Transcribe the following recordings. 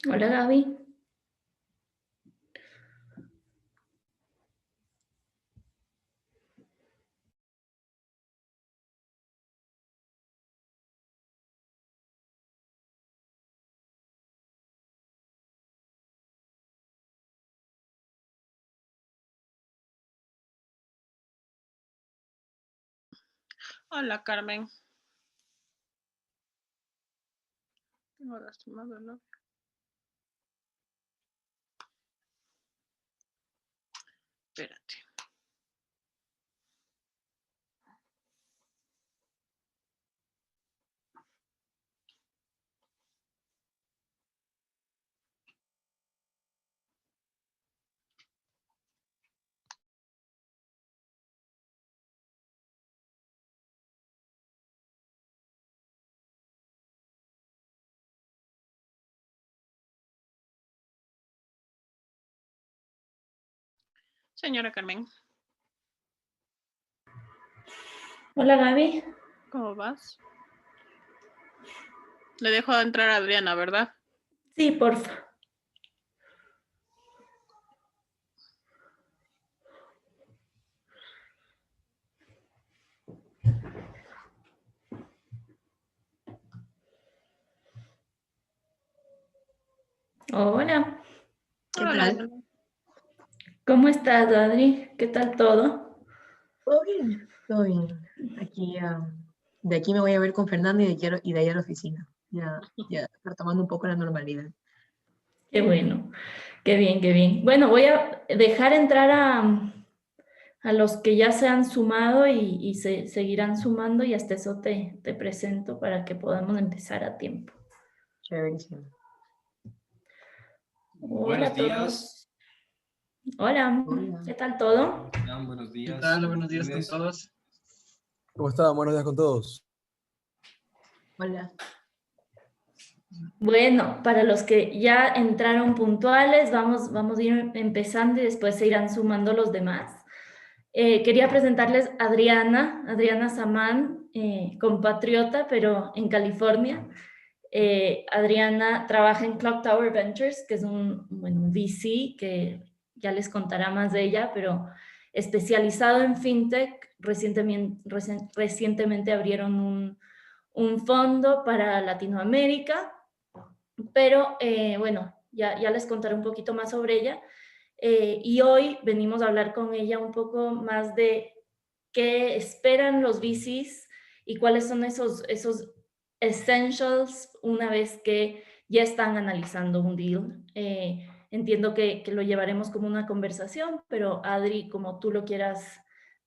Hola Gaby. Hola, Carmen. Tengo lastimado el labio. Espérate. Señora Carmen, Hola Gaby. ¿cómo vas? Le dejo entrar a Adriana, ¿verdad? Sí, porfa. Hola. ¿Qué Hola, tal? Adriana. ¿Cómo estás, Adri? ¿Qué tal todo? ¿Todo bien? Todo bien. Aquí, de aquí me voy a ver con Fernando y de ahí a la oficina. Ya retomando un poco la normalidad. Qué bueno. Qué bien, qué bien. Bueno, voy a dejar entrar a los que ya se han sumado y se seguirán sumando y hasta eso te presento para que podamos empezar a tiempo. Chéverísimo. Hola a Buenos días. todos. Hola. Hola. ¿Qué tal todo? Buenos ¿Qué días. tal? Buenos días con Lunes. todos. ¿Cómo están? Buenos días con todos. Hola. Bueno, para los que ya entraron puntuales, vamos a ir empezando y después se irán sumando los demás. Quería presentarles a Adriana Samán, compatriota, pero en California. Adriana trabaja en Clock Tower Ventures, que es un VC que ya les contará más de ella, pero especializado en fintech. Recientemente abrieron un fondo para Latinoamérica, pero bueno, ya les contaré un poquito más sobre ella. Y hoy venimos a hablar con ella un poco más de qué esperan los VCs y cuáles son esos essentials una vez que ya están analizando un deal. Entiendo que lo llevaremos como una conversación, pero Adri, como tú lo quieras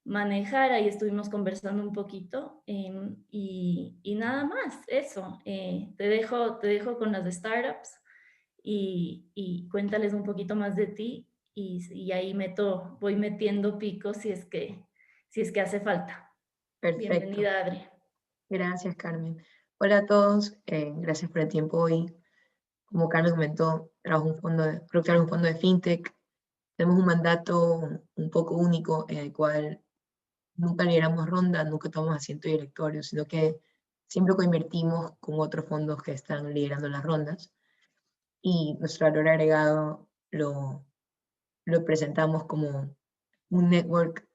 manejar, ahí estuvimos conversando un poquito y nada más, eso. Te dejo con las de startups y cuéntales un poquito más de ti y ahí voy metiendo picos si es que hace falta. Perfecto. Bienvenida, Adri. Gracias, Carmen. Hola a todos. Gracias por el tiempo hoy. Como Carmen comentó, creo que trabajo un fondo de fintech. Tenemos un mandato un poco único en el cual nunca lideramos ronda, nunca tomamos asiento directorio, sino que siempre coinvertimos con otros fondos que están liderando las rondas. Y nuestro valor agregado lo presentamos como un network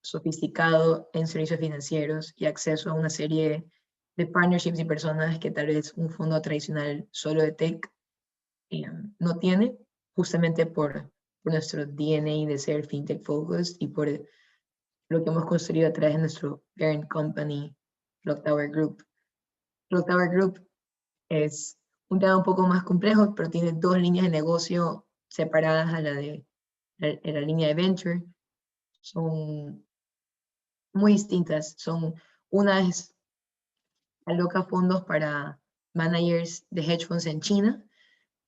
sofisticado en servicios financieros y acceso a una serie de partnerships y personas que tal vez un fondo tradicional solo de tech no tiene, justamente por nuestro DNA de ser fintech focused y por lo que hemos construido a través de nuestro parent company, Clock Tower Group. Clock Tower Group es un tema un poco más complejo, pero tiene dos líneas de negocio separadas a la línea de venture. Son muy distintas. Una es aloca fondos para managers de hedge funds en China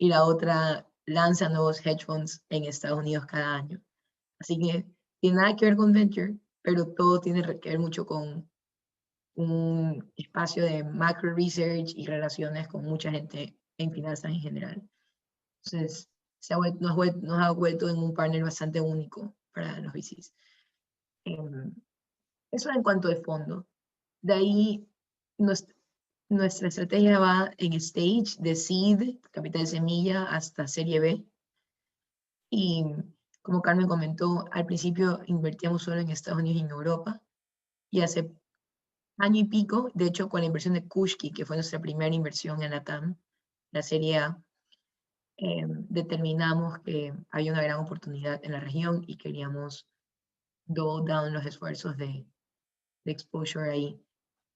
y la otra lanza nuevos hedge funds en Estados Unidos cada año. Así que tiene nada que ver con venture, pero todo tiene que ver mucho con un espacio de macro research y relaciones con mucha gente en finanzas en general. Entonces, nos ha vuelto en un partner bastante único para los VCs. Eso en cuanto de fondo. De ahí, Nuestra estrategia va en stage de seed, capital semilla, hasta serie B. Y como Carmen comentó, al principio invertíamos solo en Estados Unidos y en Europa. Y hace año y pico, de hecho con la inversión de Kushki, que fue nuestra primera inversión en LATAM, la serie A, determinamos que había una gran oportunidad en la región y queríamos double down los esfuerzos de exposure ahí.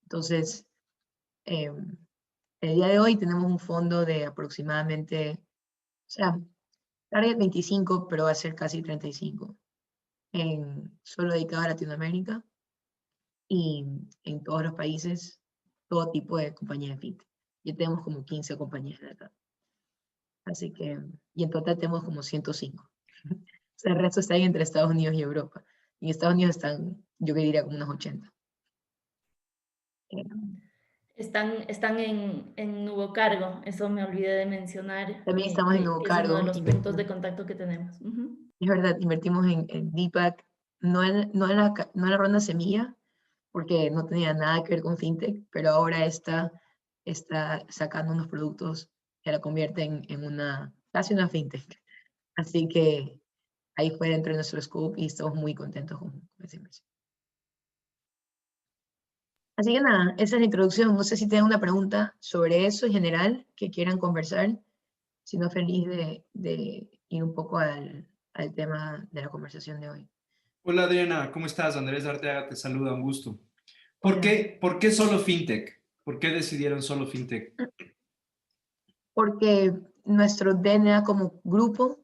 Entonces, el día de hoy tenemos un fondo de aproximadamente, o sea, target 25, pero va a ser casi 35, solo dedicado a Latinoamérica y en todos los países, todo tipo de compañías de fintech. Ya tenemos como 15 compañías de acá. Así que, y en total tenemos como 105. O sea, el resto está ahí entre Estados Unidos y Europa. Y en Estados Unidos están, yo diría, como unos 80. Están en nuevo cargo, eso me olvidé de mencionar. También estamos en nuevo que es uno de cargo. los puntos de contacto que tenemos. Es verdad, invertimos en Deepak, no en la ronda semilla, porque no tenía nada que ver con fintech, pero ahora está sacando unos productos que la convierten en casi una fintech. Así que ahí fue dentro de nuestro scope y estamos muy contentos con esa inversión. Así que nada, esa es la introducción. No sé si tienen una pregunta sobre eso en general que quieran conversar, sino feliz de ir un poco al tema de la conversación de hoy. Hola Adriana, ¿cómo estás? Andrés Arteaga te saluda, un gusto. Hola. ¿Por qué solo fintech? ¿Por qué decidieron solo fintech? Porque nuestro DNA como grupo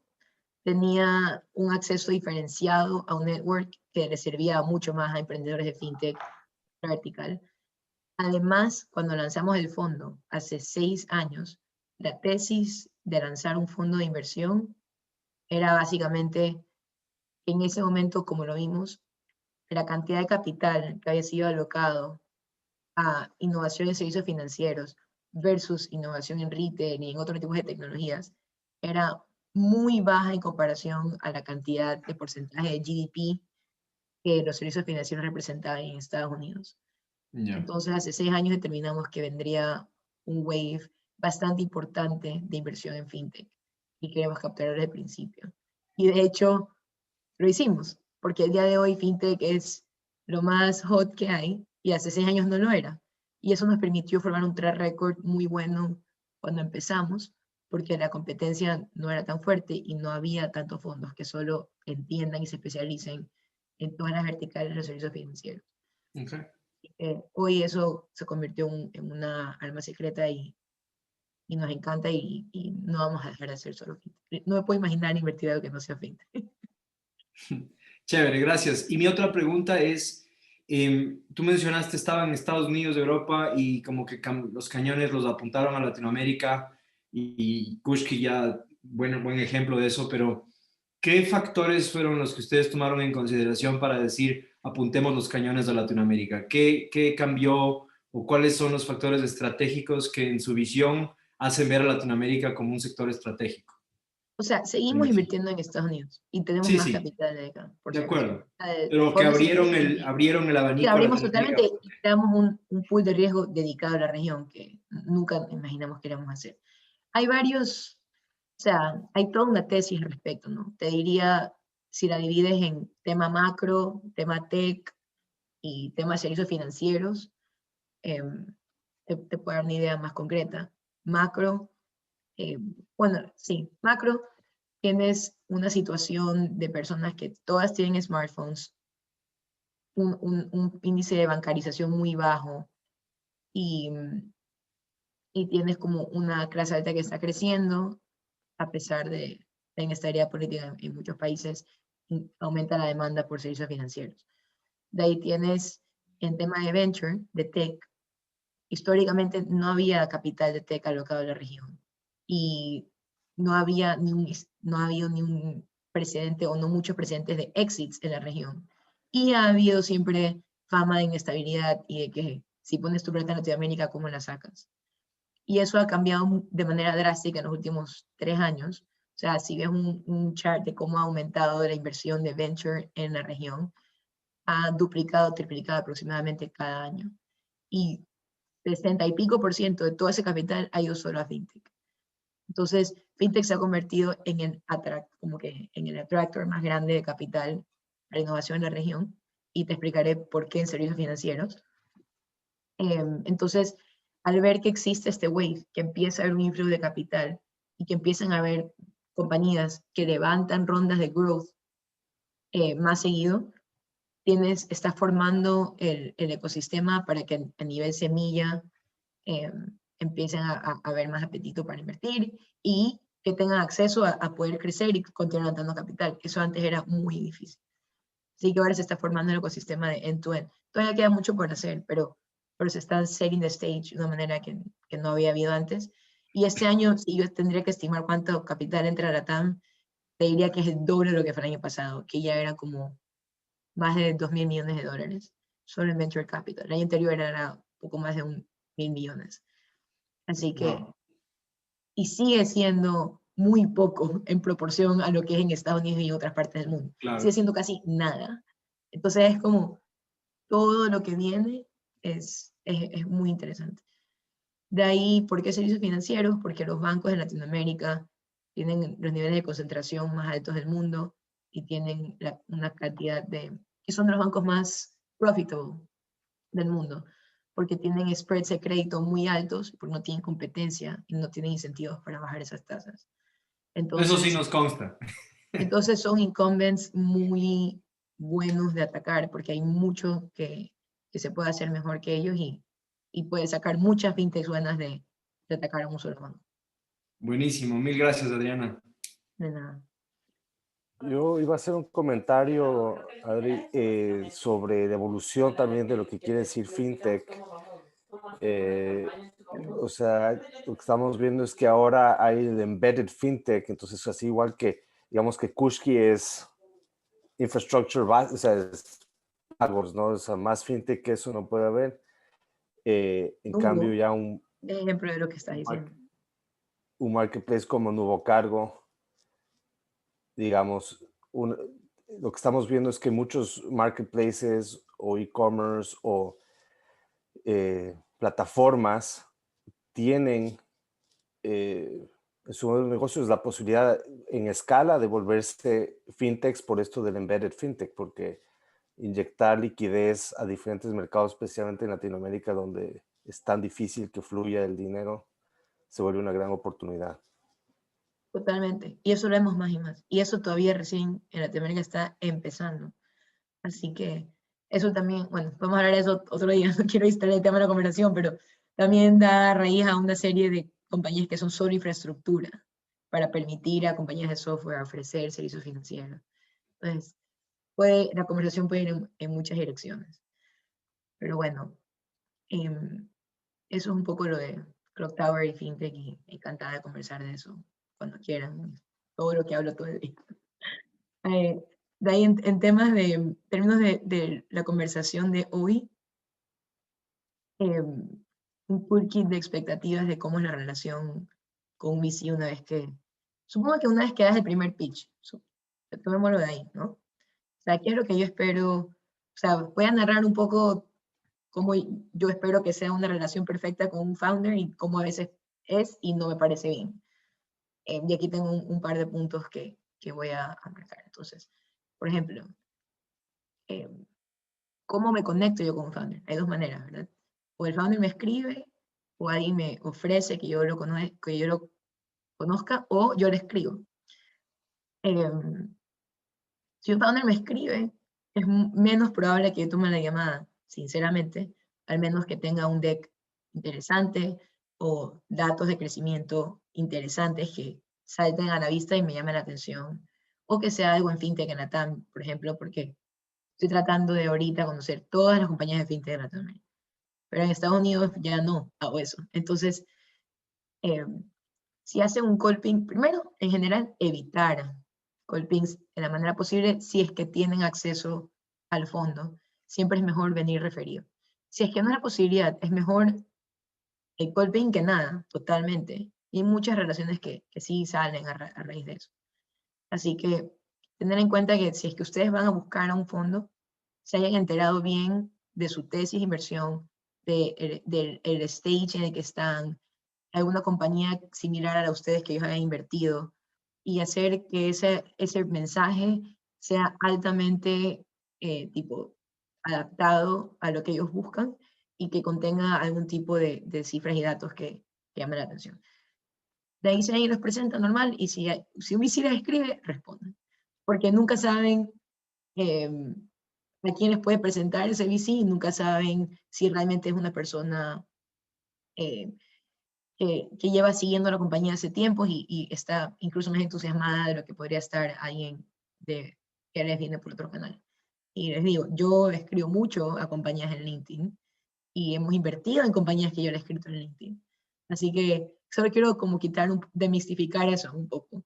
tenía un acceso diferenciado a un network que le servía mucho más a emprendedores de fintech vertical. Además, cuando lanzamos el fondo hace 6 años, la tesis de lanzar un fondo de inversión era básicamente, en ese momento, como lo vimos, la cantidad de capital que había sido alocado a innovación en servicios financieros versus innovación en retail y en otros tipos de tecnologías era muy baja en comparación a la cantidad de porcentaje de GDP que los servicios financieros representaban en Estados Unidos. Ya. Entonces, hace 6 años determinamos que vendría un wave bastante importante de inversión en fintech y queremos capturar desde el principio. Y de hecho, lo hicimos, porque el día de hoy fintech es lo más hot que hay y hace 6 años no lo era. Y eso nos permitió formar un track record muy bueno cuando empezamos, porque la competencia no era tan fuerte y no había tantos fondos que solo entiendan y se especialicen en todas las verticales de los servicios financieros. Okay. Hoy eso se convirtió en una arma secreta y nos encanta y no vamos a dejar de hacer solo fintech. No me puedo imaginar invertir algo que no sea fintech. Chévere, gracias. Y mi otra pregunta es, tú mencionaste, estaba en Estados Unidos, Europa, y como que los cañones los apuntaron a Latinoamérica, y Kushki ya, buen ejemplo de eso, pero ¿qué factores fueron los que ustedes tomaron en consideración para decir, apuntemos los cañones a Latinoamérica? ¿Qué cambió o cuáles son los factores estratégicos que en su visión hacen ver a Latinoamérica como un sector estratégico? O sea, seguimos invirtiendo en Estados Unidos y tenemos Sí, más sí, capital de acá, por de si acaso. acuerdo. Pero que abrieron el Sí, abanico a abrimos Latinoamérica. totalmente y creamos un pool de riesgo dedicado a la región que nunca imaginamos que íbamos a hacer. Hay varios, o sea, hay toda una tesis al respecto, ¿no? Te diría, si la divides en tema macro, tema tech y tema servicios financieros, te puedo dar una idea más concreta. Macro, bueno, sí, macro, tienes una situación de personas que todas tienen smartphones, un índice de bancarización muy bajo y, y tienes como una clase alta que está creciendo a pesar de la inestabilidad política en muchos países, aumenta la demanda por servicios financieros. De ahí tienes, en tema de venture, de tech, históricamente no había capital de tech alocado en la región y no había ni un precedente o no muchos precedentes de exits en la región. Y ha habido siempre fama de inestabilidad y de que si pones tu plata en Latinoamérica, ¿cómo la sacas? Y eso ha cambiado de manera drástica en los últimos 3 años. O sea, si ves un chart de cómo ha aumentado la inversión de venture en la región, ha duplicado, triplicado aproximadamente cada año. Y 60 y pico por ciento de todo ese capital ha ido solo a FinTech. Entonces, FinTech se ha convertido en el attractor más grande de capital para innovación en la región, y te explicaré por qué en servicios financieros. Entonces, al ver que existe este wave, que empieza a haber un influjo de capital y que empiezan a haber compañías que levantan rondas de growth más seguido, está formando el ecosistema para que a nivel semilla empiecen a haber más apetito para invertir y que tengan acceso a poder crecer y continuar levantando capital. Eso antes era muy difícil. Así que ahora se está formando el ecosistema de end-to-end. Todavía queda mucho por hacer, pero se está setting the stage de una manera que no había habido antes. Y este año, si yo tendría que estimar cuánto capital entra a la TAM, te diría que es el doble de lo que fue el año pasado, que ya era como más de 2.000 millones de dólares, solo en Venture Capital. El año anterior era un poco más de 1.000 millones. Así que, Wow. y sigue siendo muy poco en proporción a lo que es en Estados Unidos y otras partes del mundo. Claro. Sigue siendo casi nada. Entonces es como todo lo que viene es muy interesante. De ahí, ¿por qué servicios financieros? Porque los bancos de Latinoamérica tienen los niveles de concentración más altos del mundo y tienen una cantidad que son de los bancos más profitable del mundo, porque tienen spreads de crédito muy altos, porque no tienen competencia y no tienen incentivos para bajar esas tasas. Entonces, Eso sí nos consta. entonces son incumbents muy buenos de atacar, porque hay mucho que se puede hacer mejor que ellos y puede sacar muchas fintechs buenas de atacar a un solo banco. Buenísimo, mil gracias, Adriana. De nada. Yo iba a hacer un comentario, Adri, sobre la evolución también de lo que quiere decir FinTech. O sea, lo que estamos viendo es que ahora hay el embedded FinTech, entonces así igual que, digamos que Kushki es infrastructure base, o sea, es pagos, ¿no? O sea, más FinTech que eso no puede haber. En cambio ya un Ejemplo de lo que estás diciendo. un marketplace como Nuevo Cargo, digamos, lo que estamos viendo es que muchos marketplaces o e-commerce o plataformas tienen en sus negocios la posibilidad en escala de volverse fintechs por esto del embedded fintech, porque inyectar liquidez a diferentes mercados, especialmente en Latinoamérica, donde es tan difícil que fluya el dinero, se vuelve una gran oportunidad. Totalmente. Y eso lo vemos más y más. Y eso todavía recién en Latinoamérica está empezando. Así que eso también, bueno, podemos hablar de eso otro día, no quiero distraer el tema de la conversación, pero también da raíz a una serie de compañías que son solo infraestructura para permitir a compañías de software ofrecer servicios financieros. Entonces, la conversación puede ir en muchas direcciones. Pero bueno, eso es un poco lo de Clock Tower y FinTech y encantada de conversar de eso cuando quieran. Todo lo que hablo todo el día. De ahí en términos de la conversación de hoy, un toolkit de expectativas de cómo es la relación con un VC una vez supongo que una vez que das el primer pitch, tomémoslo de ahí, ¿no? O sea, ¿qué es lo que yo espero? O sea, voy a narrar un poco cómo yo espero que sea una relación perfecta con un founder y cómo a veces es y no me parece bien. Y aquí tengo un par de puntos que voy a marcar. Entonces, por ejemplo, ¿cómo me conecto yo con un founder? Hay dos maneras, ¿verdad? O el founder me escribe, o alguien me ofrece que yo lo conozca, o yo le escribo. Si un founder me escribe, es menos probable que yo tome la llamada, sinceramente, al menos que tenga un deck interesante o datos de crecimiento interesantes que salten a la vista y me llamen la atención, o que sea algo en FinTech en la TAM, por ejemplo, porque estoy tratando de ahorita conocer todas las compañías de FinTech de Latinoamérica. Pero en Estados Unidos ya no hago eso. Entonces, si hacen un call ping, primero, en general, evitar call pings de la manera posible si es que tienen acceso al fondo. Siempre es mejor venir referido. Si es que no es la posibilidad, es mejor el call ping que nada, totalmente. Y hay muchas relaciones que sí salen a raíz de eso. Así que tener en cuenta que si es que ustedes van a buscar a un fondo, se hayan enterado bien de su tesis de inversión, del el stage en el que están, alguna compañía similar a la de ustedes que ellos hayan invertido, y hacer que ese mensaje sea altamente tipo adaptado a lo que ellos buscan y que contenga algún tipo de cifras y datos que llamen la atención. De ahí si alguien los presenta normal y si un VC les escribe, respondan. Porque nunca saben a quién les puede presentar ese VC y nunca saben si realmente es una persona que lleva siguiendo la compañía hace tiempo y está incluso más entusiasmada de lo que podría estar alguien que les viene por otro canal. Y les digo, yo escribo mucho a compañías en LinkedIn y hemos invertido en compañías que yo le he escrito en LinkedIn. Así que solo quiero como demistificar eso un poco.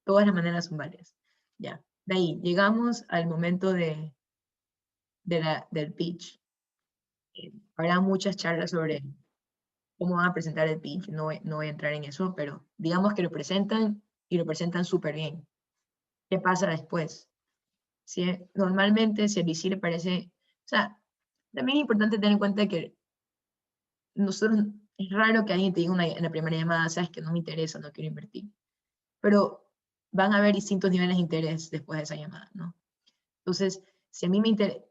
Todas las maneras son válidas. Ya. De ahí llegamos al momento del pitch. Habrá muchas charlas sobre cómo van a presentar el pitch, no voy a entrar en eso, pero digamos que lo presentan y lo presentan súper bien. ¿Qué pasa después? Normalmente si el VC le parece, o sea, también es importante tener en cuenta que nosotros, es raro que alguien te diga en la primera llamada, sabes que no me interesa, no quiero invertir, pero van a haber distintos niveles de interés después de esa llamada, ¿no? Entonces, si a mí me interesa,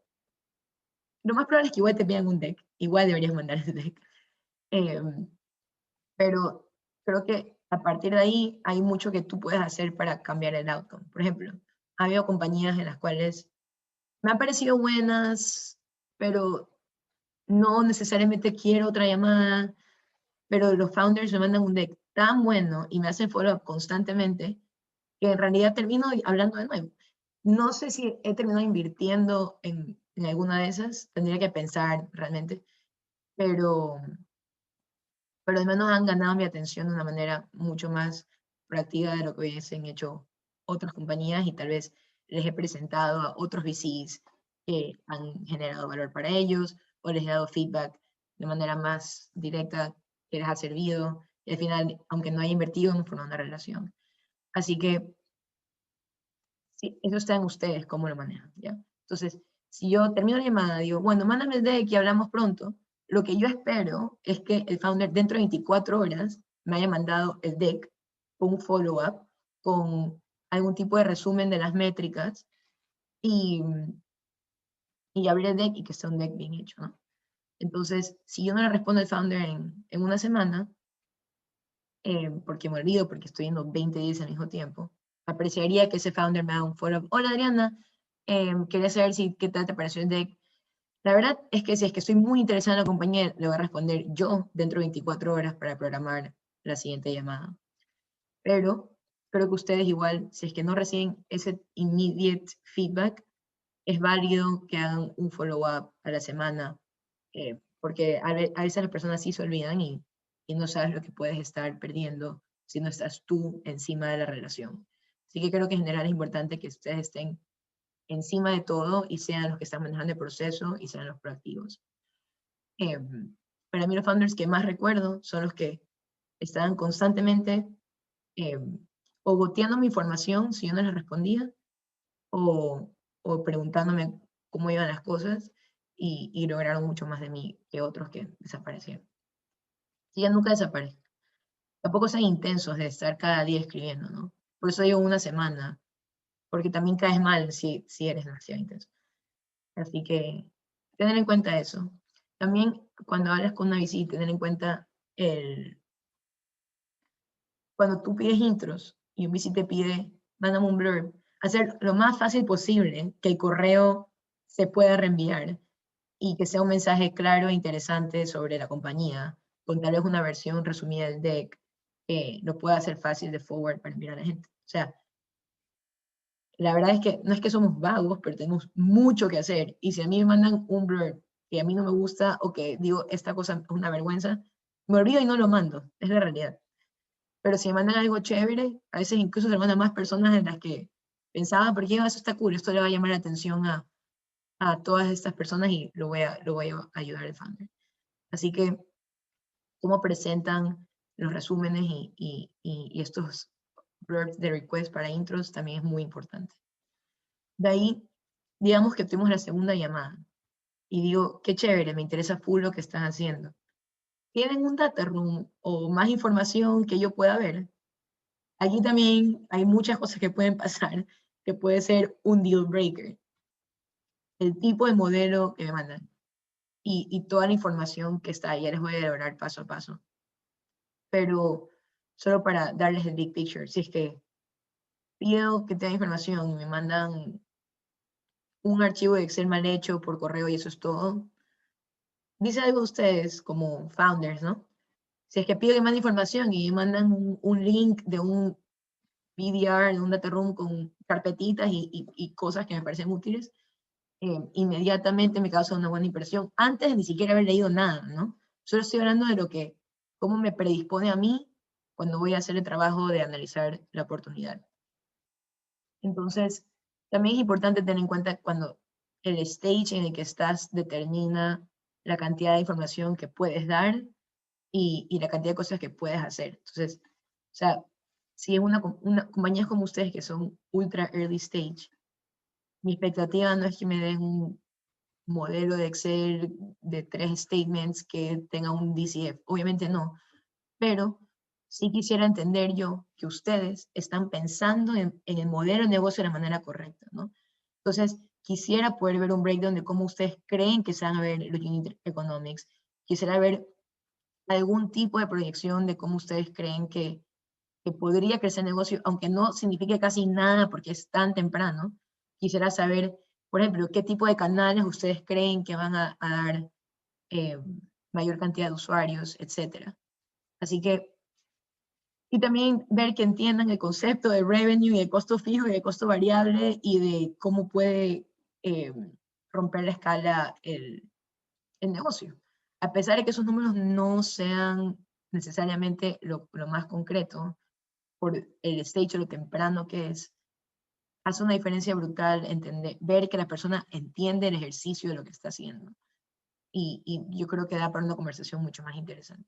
lo más probable es que igual te pidan un deck, igual deberías mandar el deck. Pero creo que a partir de ahí hay mucho que tú puedes hacer para cambiar el outcome. Por ejemplo, ha habido compañías en las cuales me han parecido buenas, pero no necesariamente quiero otra llamada, pero los founders me mandan un deck tan bueno y me hacen follow-up constantemente que en realidad termino hablando de nuevo. No sé si he terminado invirtiendo en alguna de esas, tendría que pensar realmente, pero al menos han ganado mi atención de una manera mucho más proactiva de lo que hubiesen hecho otras compañías y tal vez les he presentado a otros VCs que han generado valor para ellos o les he dado feedback de manera más directa que les ha servido y al final, aunque no haya invertido, hemos formado una relación. Así que sí, eso está en ustedes, cómo lo manejan, ¿ya? Entonces, si yo termino la llamada, digo, bueno, mándame el deck y hablamos pronto, lo que yo espero es que el founder dentro de 24 horas me haya mandado el deck con un follow-up, con algún tipo de resumen de las métricas y abrir el deck y que sea un deck bien hecho, ¿no? Entonces, si yo no le respondo al founder en una semana, porque me olvido, porque estoy en los 20 días al mismo tiempo, apreciaría que ese founder me haga un follow-up. Hola Adriana, quería saber qué tal te pareció el deck. La verdad es que si es que estoy muy interesada en la compañía, le voy a responder yo dentro de 24 horas para programar la siguiente llamada. Pero creo que ustedes igual, si es que no reciben ese immediate feedback, es válido que hagan un follow-up a la semana, porque a veces las personas sí se olvidan y no sabes lo que puedes estar perdiendo si no estás tú encima de la relación. Así que creo que en general es importante que ustedes estén encima de todo y sean los que están manejando el proceso y sean los proactivos. Para mí los founders que más recuerdo son los que estaban constantemente o boteando mi información si yo no les respondía o preguntándome cómo iban las cosas y lograron mucho más de mí que otros que desaparecieron. Y ya nunca desaparecen. Tampoco sean intensos de estar cada día escribiendo, ¿no? Por eso digo una semana, porque también caes mal si eres demasiado intenso. Así que tener en cuenta eso. También cuando hablas con una VC, tener en cuenta cuando tú pides intros y un VC te pide, mándame un blurb, hacer lo más fácil posible que el correo se pueda reenviar y que sea un mensaje claro e interesante sobre la compañía, con tal vez una versión resumida del deck, que lo pueda hacer fácil de forward para enviar a la gente. O sea, la verdad es que no es que somos vagos, pero tenemos mucho que hacer. Y si a mí me mandan un blurb que a mí no me gusta o que digo, esta cosa es una vergüenza, me olvido y no lo mando. Es la realidad. Pero si me mandan algo chévere, a veces incluso se lo mandan más personas en las que pensaba, porque eso está cool, esto le va a llamar la atención a todas estas personas y lo voy a ayudar al founder. Así que, cómo presentan los resúmenes y estos blurbs de request para intros también es muy importante. De ahí, digamos que tuvimos la segunda llamada y digo, qué chévere, me interesa full lo que están haciendo. ¿Tienen un data room o más información que yo pueda ver? Aquí también hay muchas cosas que pueden pasar, que puede ser un deal breaker. El tipo de modelo que me mandan y toda la información que está ahí, ya les voy a elaborar paso a paso. Pero solo para darles el big picture, si es que pido que tenga información y me mandan un archivo de Excel mal hecho por correo y eso es todo, dice algo de ustedes como founders, ¿no? Si es que pido que mande información y me mandan un link de un VDR, de un data room con carpetitas y cosas que me parecen útiles, inmediatamente me causa una buena impresión, antes de ni siquiera haber leído nada, ¿no? Solo estoy hablando de lo que, cómo me predispone a mí cuando voy a hacer el trabajo de analizar la oportunidad. Entonces, también es importante tener en cuenta cuando el stage en el que estás determina la cantidad de información que puedes dar y la cantidad de cosas que puedes hacer. Entonces, o sea, si es una compañías como ustedes que son ultra early stage, mi expectativa no es que me den un modelo de Excel de 3 statements que tenga un DCF, obviamente no, pero sí quisiera entender yo que ustedes están pensando en el modelo de negocio de la manera correcta, ¿no? Entonces, quisiera poder ver un breakdown de cómo ustedes creen que se van a ver los unit economics. Quisiera ver algún tipo de proyección de cómo ustedes creen que podría crecer el negocio, aunque no signifique casi nada porque es tan temprano. Quisiera saber, por ejemplo, qué tipo de canales ustedes creen que van a dar mayor cantidad de usuarios, etcétera. Así que, y también ver que entiendan el concepto de revenue y el costo fijo y el costo variable y de cómo puede romper la escala el negocio. A pesar de que esos números no sean necesariamente lo más concreto, por el stage o lo temprano que es, hace una diferencia brutal entender, ver que la persona entiende el ejercicio de lo que está haciendo. Y yo creo que da para una conversación mucho más interesante.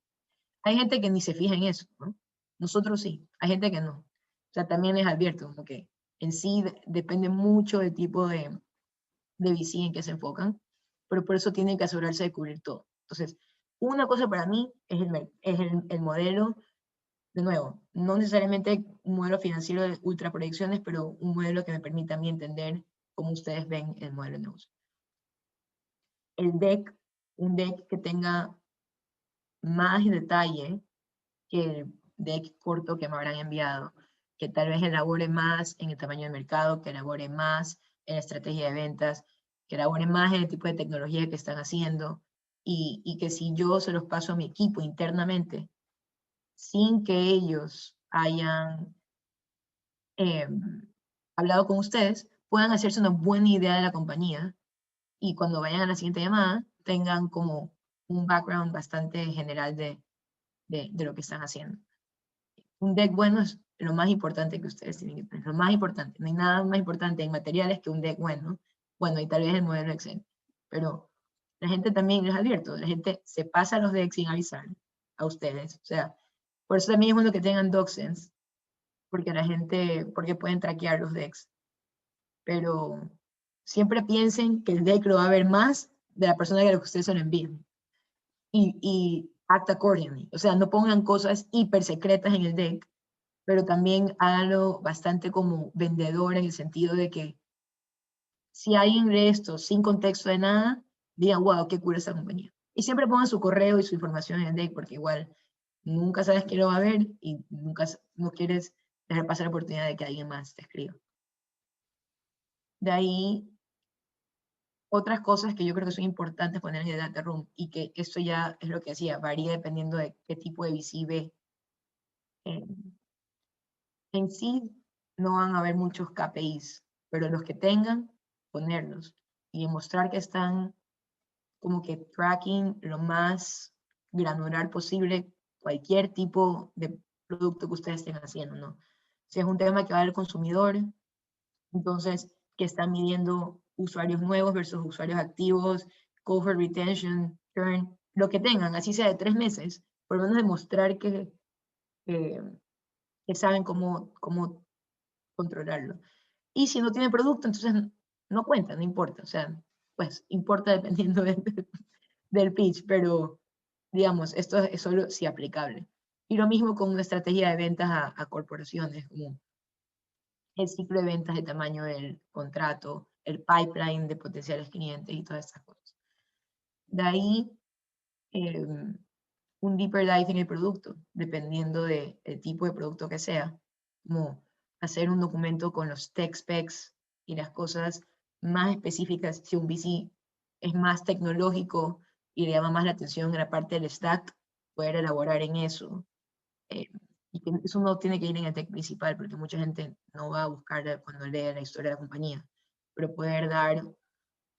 Hay gente que ni se fija en eso, ¿no? Nosotros sí, hay gente que no. O sea, también les advierto, como que en sí depende mucho del tipo de VC en que se enfocan, pero por eso tienen que asegurarse de cubrir todo. Entonces, una cosa para mí es el modelo, de nuevo, no necesariamente un modelo financiero de ultra proyecciones, pero un modelo que me permita a mí entender cómo ustedes ven el modelo de negocio. El deck, un deck que tenga más detalle que el deck corto que me habrán enviado, que tal vez elabore más en el tamaño del mercado, que elabore más en la estrategia de ventas, que elabore más en el tipo de tecnología que están haciendo, y que si yo se los paso a mi equipo internamente, sin que ellos hayan hablado con ustedes, puedan hacerse una buena idea de la compañía y cuando vayan a la siguiente llamada tengan como un background bastante general de lo que están haciendo. Un deck bueno es lo más importante que ustedes tienen que tener, lo más importante. No hay nada más importante en materiales que un deck bueno. Bueno, y tal vez el modelo Excel. Pero la gente también, les advierto, la gente se pasa los decks sin avisar a ustedes. O sea, por eso también es bueno que tengan DocSense, porque la gente, porque pueden traquear los decks. Pero siempre piensen que el deck lo va a ver más de la persona que lo que ustedes se lo envíen. Y act accordingly. O sea, no pongan cosas hiper secretas en el deck, pero también háganlo bastante como vendedor en el sentido de que si alguien lee esto sin contexto de nada, digan, wow, qué cool esta compañía. Y siempre pongan su correo y su información en el deck, porque igual nunca sabes quién lo va a ver y nunca no quieres dejar pasar la oportunidad de que alguien más te escriba. De ahí, otras cosas que yo creo que son importantes poner en el data room y que esto ya es lo que decía, varía dependiendo de qué tipo de VC ve. En sí no van a haber muchos KPIs, pero los que tengan, ponerlos y demostrar que están como que tracking lo más granular posible cualquier tipo de producto que ustedes estén haciendo, ¿no? Si es un tema que va al consumidor, entonces que están midiendo usuarios nuevos versus usuarios activos, cohort retention, churn, lo que tengan, así sea de 3 meses, por lo menos demostrar que saben cómo controlarlo. Y si no tiene producto, entonces no cuenta, no importa. O sea, pues importa dependiendo del pitch, pero digamos, esto es solo si aplicable. Y lo mismo con una estrategia de ventas a corporaciones, como el ciclo de ventas, el tamaño del contrato, el pipeline de potenciales clientes y todas estas cosas. De ahí, un deeper dive en el producto, dependiendo del tipo de producto que sea, como hacer un documento con los tech specs y las cosas más específicas. Si un VC es más tecnológico y le llama más la atención en la parte del stack, poder elaborar en eso. Y que eso no tiene que ir en el tech principal, porque mucha gente no va a buscar cuando lee la historia de la compañía, pero poder dar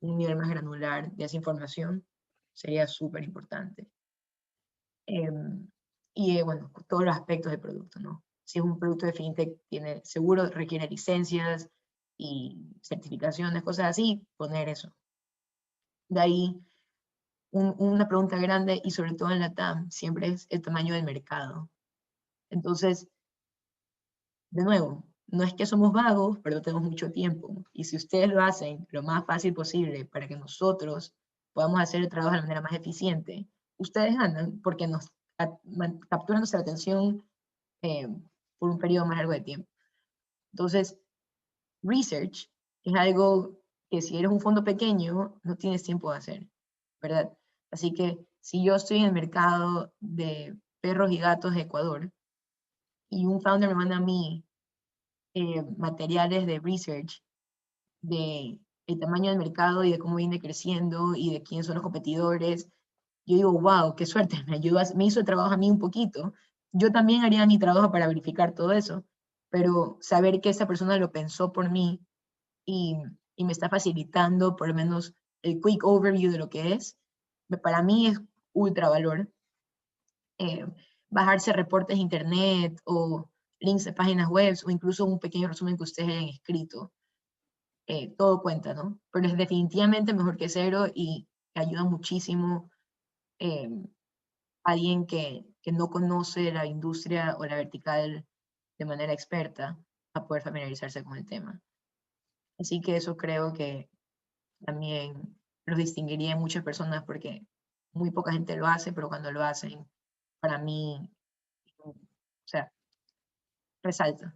un nivel más granular de esa información sería súper importante. Bueno, todos los aspectos del producto, ¿no? Si es un producto de fintech, seguro requiere licencias y certificaciones, cosas así, poner eso. De ahí, una pregunta grande, y sobre todo en la TAM, siempre es el tamaño del mercado. Entonces, de nuevo, no es que somos vagos, pero tenemos mucho tiempo. Y si ustedes lo hacen lo más fácil posible para que nosotros podamos hacer el trabajo de la manera más eficiente, ustedes ganan porque nos capturan nuestra atención por un periodo más largo de tiempo. Entonces, research es algo que si eres un fondo pequeño, no tienes tiempo de hacer, ¿verdad? Así que si yo estoy en el mercado de perros y gatos de Ecuador y un founder me manda a mí materiales de research de el tamaño del mercado y de cómo viene creciendo y de quiénes son los competidores, yo digo, wow, qué suerte, me hizo el trabajo a mí un poquito. Yo también haría mi trabajo para verificar todo eso, pero saber que esa persona lo pensó por mí y, y me está facilitando por lo menos el quick overview de lo que es, para mí es ultra valor. Bajarse reportes de internet o links de páginas web o incluso un pequeño resumen que ustedes hayan escrito. Todo cuenta, ¿no? Pero es definitivamente mejor que cero y ayuda muchísimo alguien que no conoce la industria o la vertical de manera experta a poder familiarizarse con el tema. Así que eso creo que también los distinguiría en muchas personas porque muy poca gente lo hace, pero cuando lo hacen, para mí, o sea, resalta.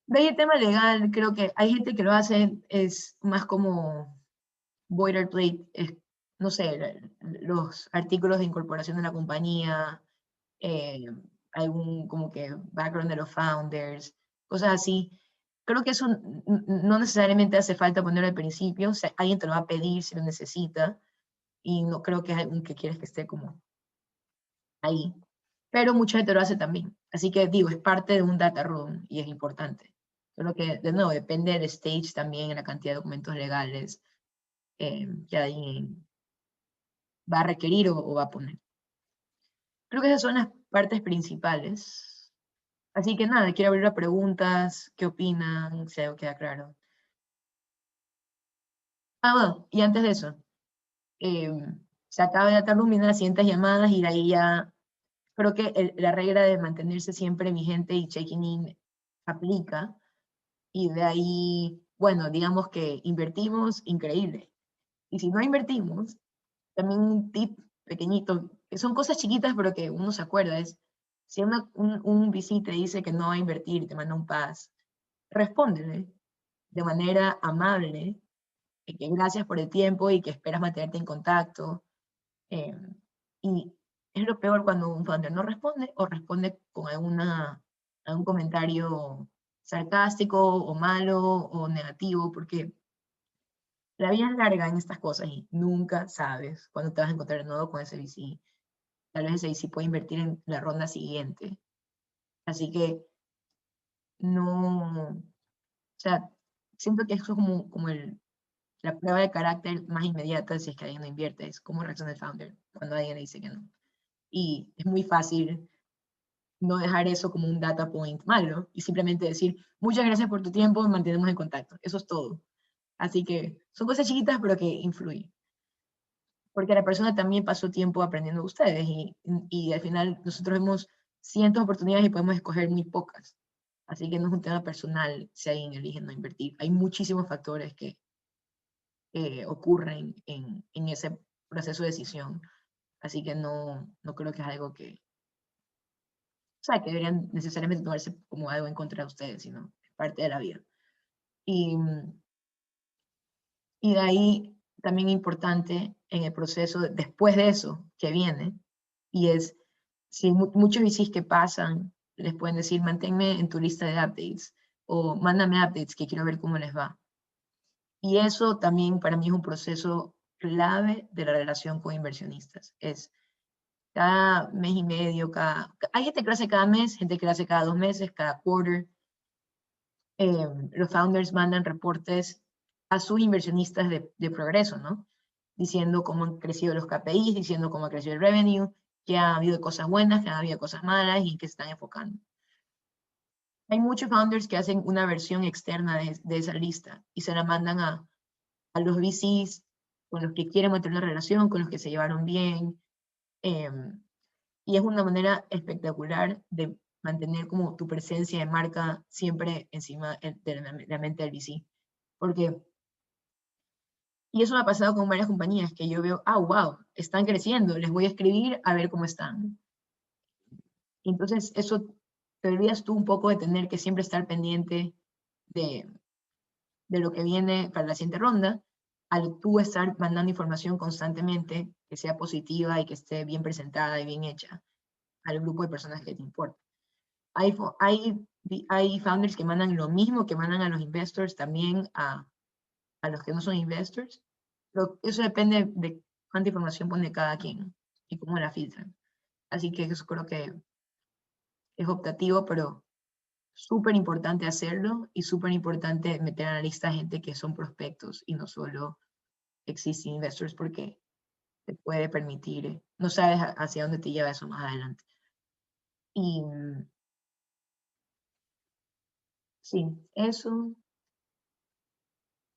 De ahí el tema legal, creo que hay gente que lo hace, es más como boilerplate, no sé, los artículos de incorporación de la compañía, algún como que background de los founders, cosas así. Creo que eso no necesariamente hace falta ponerlo al principio, o sea, alguien te lo va a pedir si lo necesita, y no creo que es algo que quieres que esté como ahí. Pero mucha gente lo hace también. Así que digo, es parte de un data room y es importante. Solo que, de nuevo, depende del stage también, en la cantidad de documentos legales que alguien va a requerir o va a poner. Creo que esas son las partes principales. Así que nada, quiero abrir a preguntas, qué opinan, si algo queda claro. Bueno, y antes de eso, se acaba de terminar las siguientes llamadas y de ahí ya, creo que la regla de mantenerse siempre vigente y checking in aplica. Y de ahí, bueno, digamos que invertimos, increíble. Y si no invertimos, también un tip pequeñito, que son cosas chiquitas pero que uno se acuerda, es si un VC te dice que no va a invertir y te manda un pass, respóndele de manera amable, que gracias por el tiempo y que esperas mantenerte en contacto. Y es lo peor cuando un founder no responde o responde con algún comentario sarcástico o malo o negativo, porque la vida es larga en estas cosas y nunca sabes cuándo te vas a encontrar de nuevo con ese VC. Tal vez ese VC puede invertir en la ronda siguiente. Así que no, o sea, siento que eso es como la prueba de carácter más inmediata si es que alguien no invierte, es cómo reacciona el founder cuando alguien le dice que no. Y es muy fácil no dejar eso como un data point malo y simplemente decir, muchas gracias por tu tiempo, mantenemos en contacto. Eso es todo. Así que son cosas chiquitas pero que influyen. Porque la persona también pasó tiempo aprendiendo de ustedes y al final nosotros vemos cientos de oportunidades y podemos escoger muy pocas. Así que no es un tema personal si alguien elige no invertir. Hay muchísimos factores que ocurren en ese proceso de decisión. Así que no creo que es algo que, o sea, que deberían necesariamente tomarse como algo en contra de ustedes, sino es parte de la vida. Y de ahí también importante en el proceso, después de eso, que viene, y es, si muchos VCs que pasan, les pueden decir, manténme en tu lista de updates, o mándame updates que quiero ver cómo les va. Y eso también para mí es un proceso clave de la relación con inversionistas. Es cada mes y medio, hay gente que lo hace cada mes, gente que lo hace cada 2 meses, cada quarter. Los founders mandan reportes a sus inversionistas de progreso, ¿no? Diciendo cómo han crecido los KPIs, diciendo cómo ha crecido el revenue, que ha habido cosas buenas, que ha habido cosas malas y en qué se están enfocando. Hay muchos founders que hacen una versión externa de esa lista y se la mandan a los VCs con los que quieren mantener una relación, con los que se llevaron bien. Y es una manera espectacular de mantener como tu presencia de marca siempre encima de la mente del VC. Porque, y eso me ha pasado con varias compañías que yo veo, wow, están creciendo, les voy a escribir a ver cómo están. Entonces, eso te olvidas tú un poco de tener que siempre estar pendiente de lo que viene para la siguiente ronda, al tú estar mandando información constantemente que sea positiva y que esté bien presentada y bien hecha al grupo de personas que te importa. Hay founders que mandan lo mismo que mandan a los investors también a los que no son investors. Pero eso depende de cuánta información pone cada quien y cómo la filtran. Así que eso creo que es optativo, pero súper importante hacerlo y súper importante meter a la lista gente que son prospectos y no solo existing investors, porque te puede permitir, no sabes hacia dónde te lleva eso más adelante. Y sí, eso.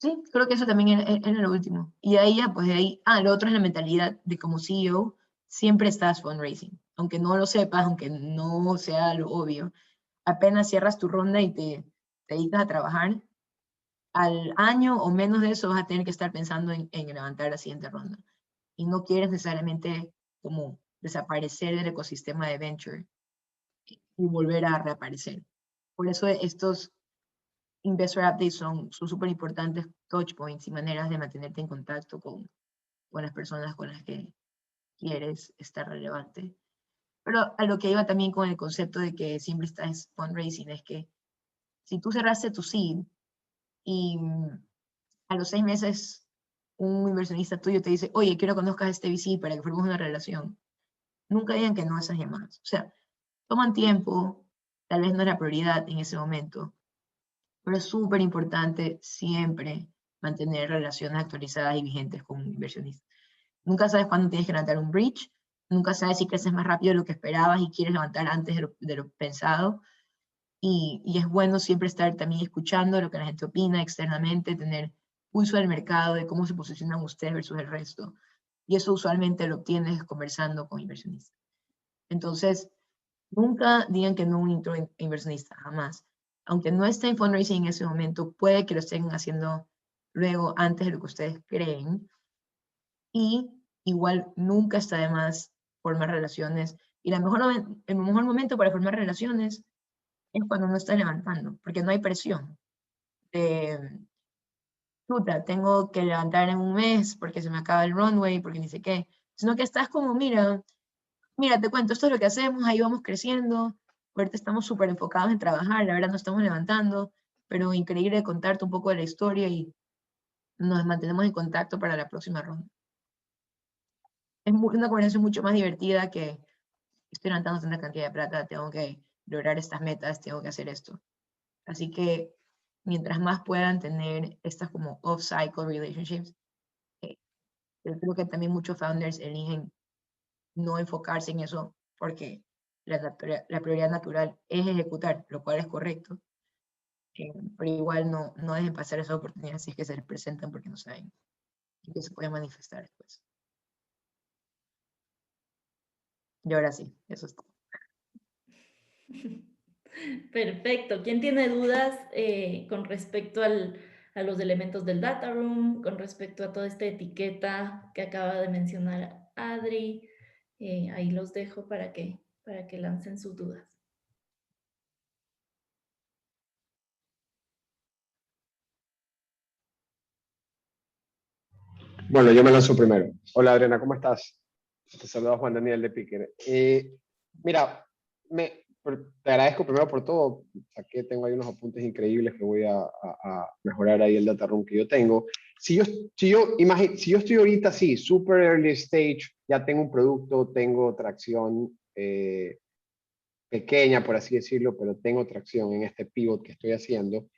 Sí, creo que eso también era lo último. Y de ahí ya, pues de ahí, lo otro es la mentalidad de como CEO, siempre estás fundraising. Aunque no lo sepas, aunque no sea lo obvio, apenas cierras tu ronda y te dedicas a trabajar, al año o menos de eso vas a tener que estar pensando en levantar la siguiente ronda. Y no quieres necesariamente como desaparecer del ecosistema de venture y volver a reaparecer. Por eso estos investor updates son súper importantes touch points y maneras de mantenerte en contacto con las personas con las que quieres estar relevante. Pero a lo que iba también con el concepto de que siempre estás fundraising es que si tú cerraste tu seed y a los 6 meses un inversionista tuyo te dice, oye, quiero que conozcas a este VC para que formemos una relación, nunca digan que no a esas llamadas. O sea, toman tiempo, tal vez no es la prioridad en ese momento, pero es súper importante siempre mantener relaciones actualizadas y vigentes con un inversionista. Nunca sabes cuándo tienes que levantar un bridge, nunca sabes si creces más rápido de lo que esperabas y quieres levantar antes de lo pensado. Y es bueno siempre estar también escuchando lo que la gente opina externamente, tener pulso del mercado, de cómo se posicionan ustedes versus el resto. Y eso usualmente lo obtienes conversando con inversionistas. Entonces, nunca digan que no a un intro inversionista, jamás. Aunque no esté en fundraising en ese momento, puede que lo estén haciendo luego, antes de lo que ustedes creen. Y igual nunca está de más formar relaciones. Y el mejor momento para formar relaciones es cuando no estás levantando, porque no hay presión. Puta, tengo que levantar en un mes porque se me acaba el runway, porque ni sé qué. Sino que estás como, mira, te cuento, esto es lo que hacemos, ahí vamos creciendo. Ahorita estamos súper enfocados en trabajar, la verdad no estamos levantando, pero increíble contarte un poco de la historia y nos mantenemos en contacto para la próxima ronda. Es una conversación mucho más divertida que estoy levantando tanta cantidad de plata, tengo que lograr estas metas, tengo que hacer esto. Así que mientras más puedan tener estas como off-cycle relationships, yo creo que también muchos founders eligen no enfocarse en eso porque la prioridad natural es ejecutar, lo cual es correcto. Pero igual no dejen pasar esas oportunidades si es que se les presentan porque no saben y que se puede manifestar después. Y ahora sí, eso es todo. Perfecto. ¿Quién tiene dudas con respecto a los elementos del data room, con respecto a toda esta etiqueta que acaba de mencionar Adri. Ahí los dejo para que lancen sus dudas. Bueno, yo me lanzo primero. Hola Adriana, ¿cómo estás? Te saluda Juan Daniel de Picker. Mira, te agradezco primero por todo. Tengo ahí unos apuntes increíbles que voy a mejorar ahí el data room que yo tengo. Si yo estoy ahorita, sí, super early stage, ya tengo un producto, tengo tracción pequeña, por así decirlo, pero tengo tracción en este pivot que estoy haciendo.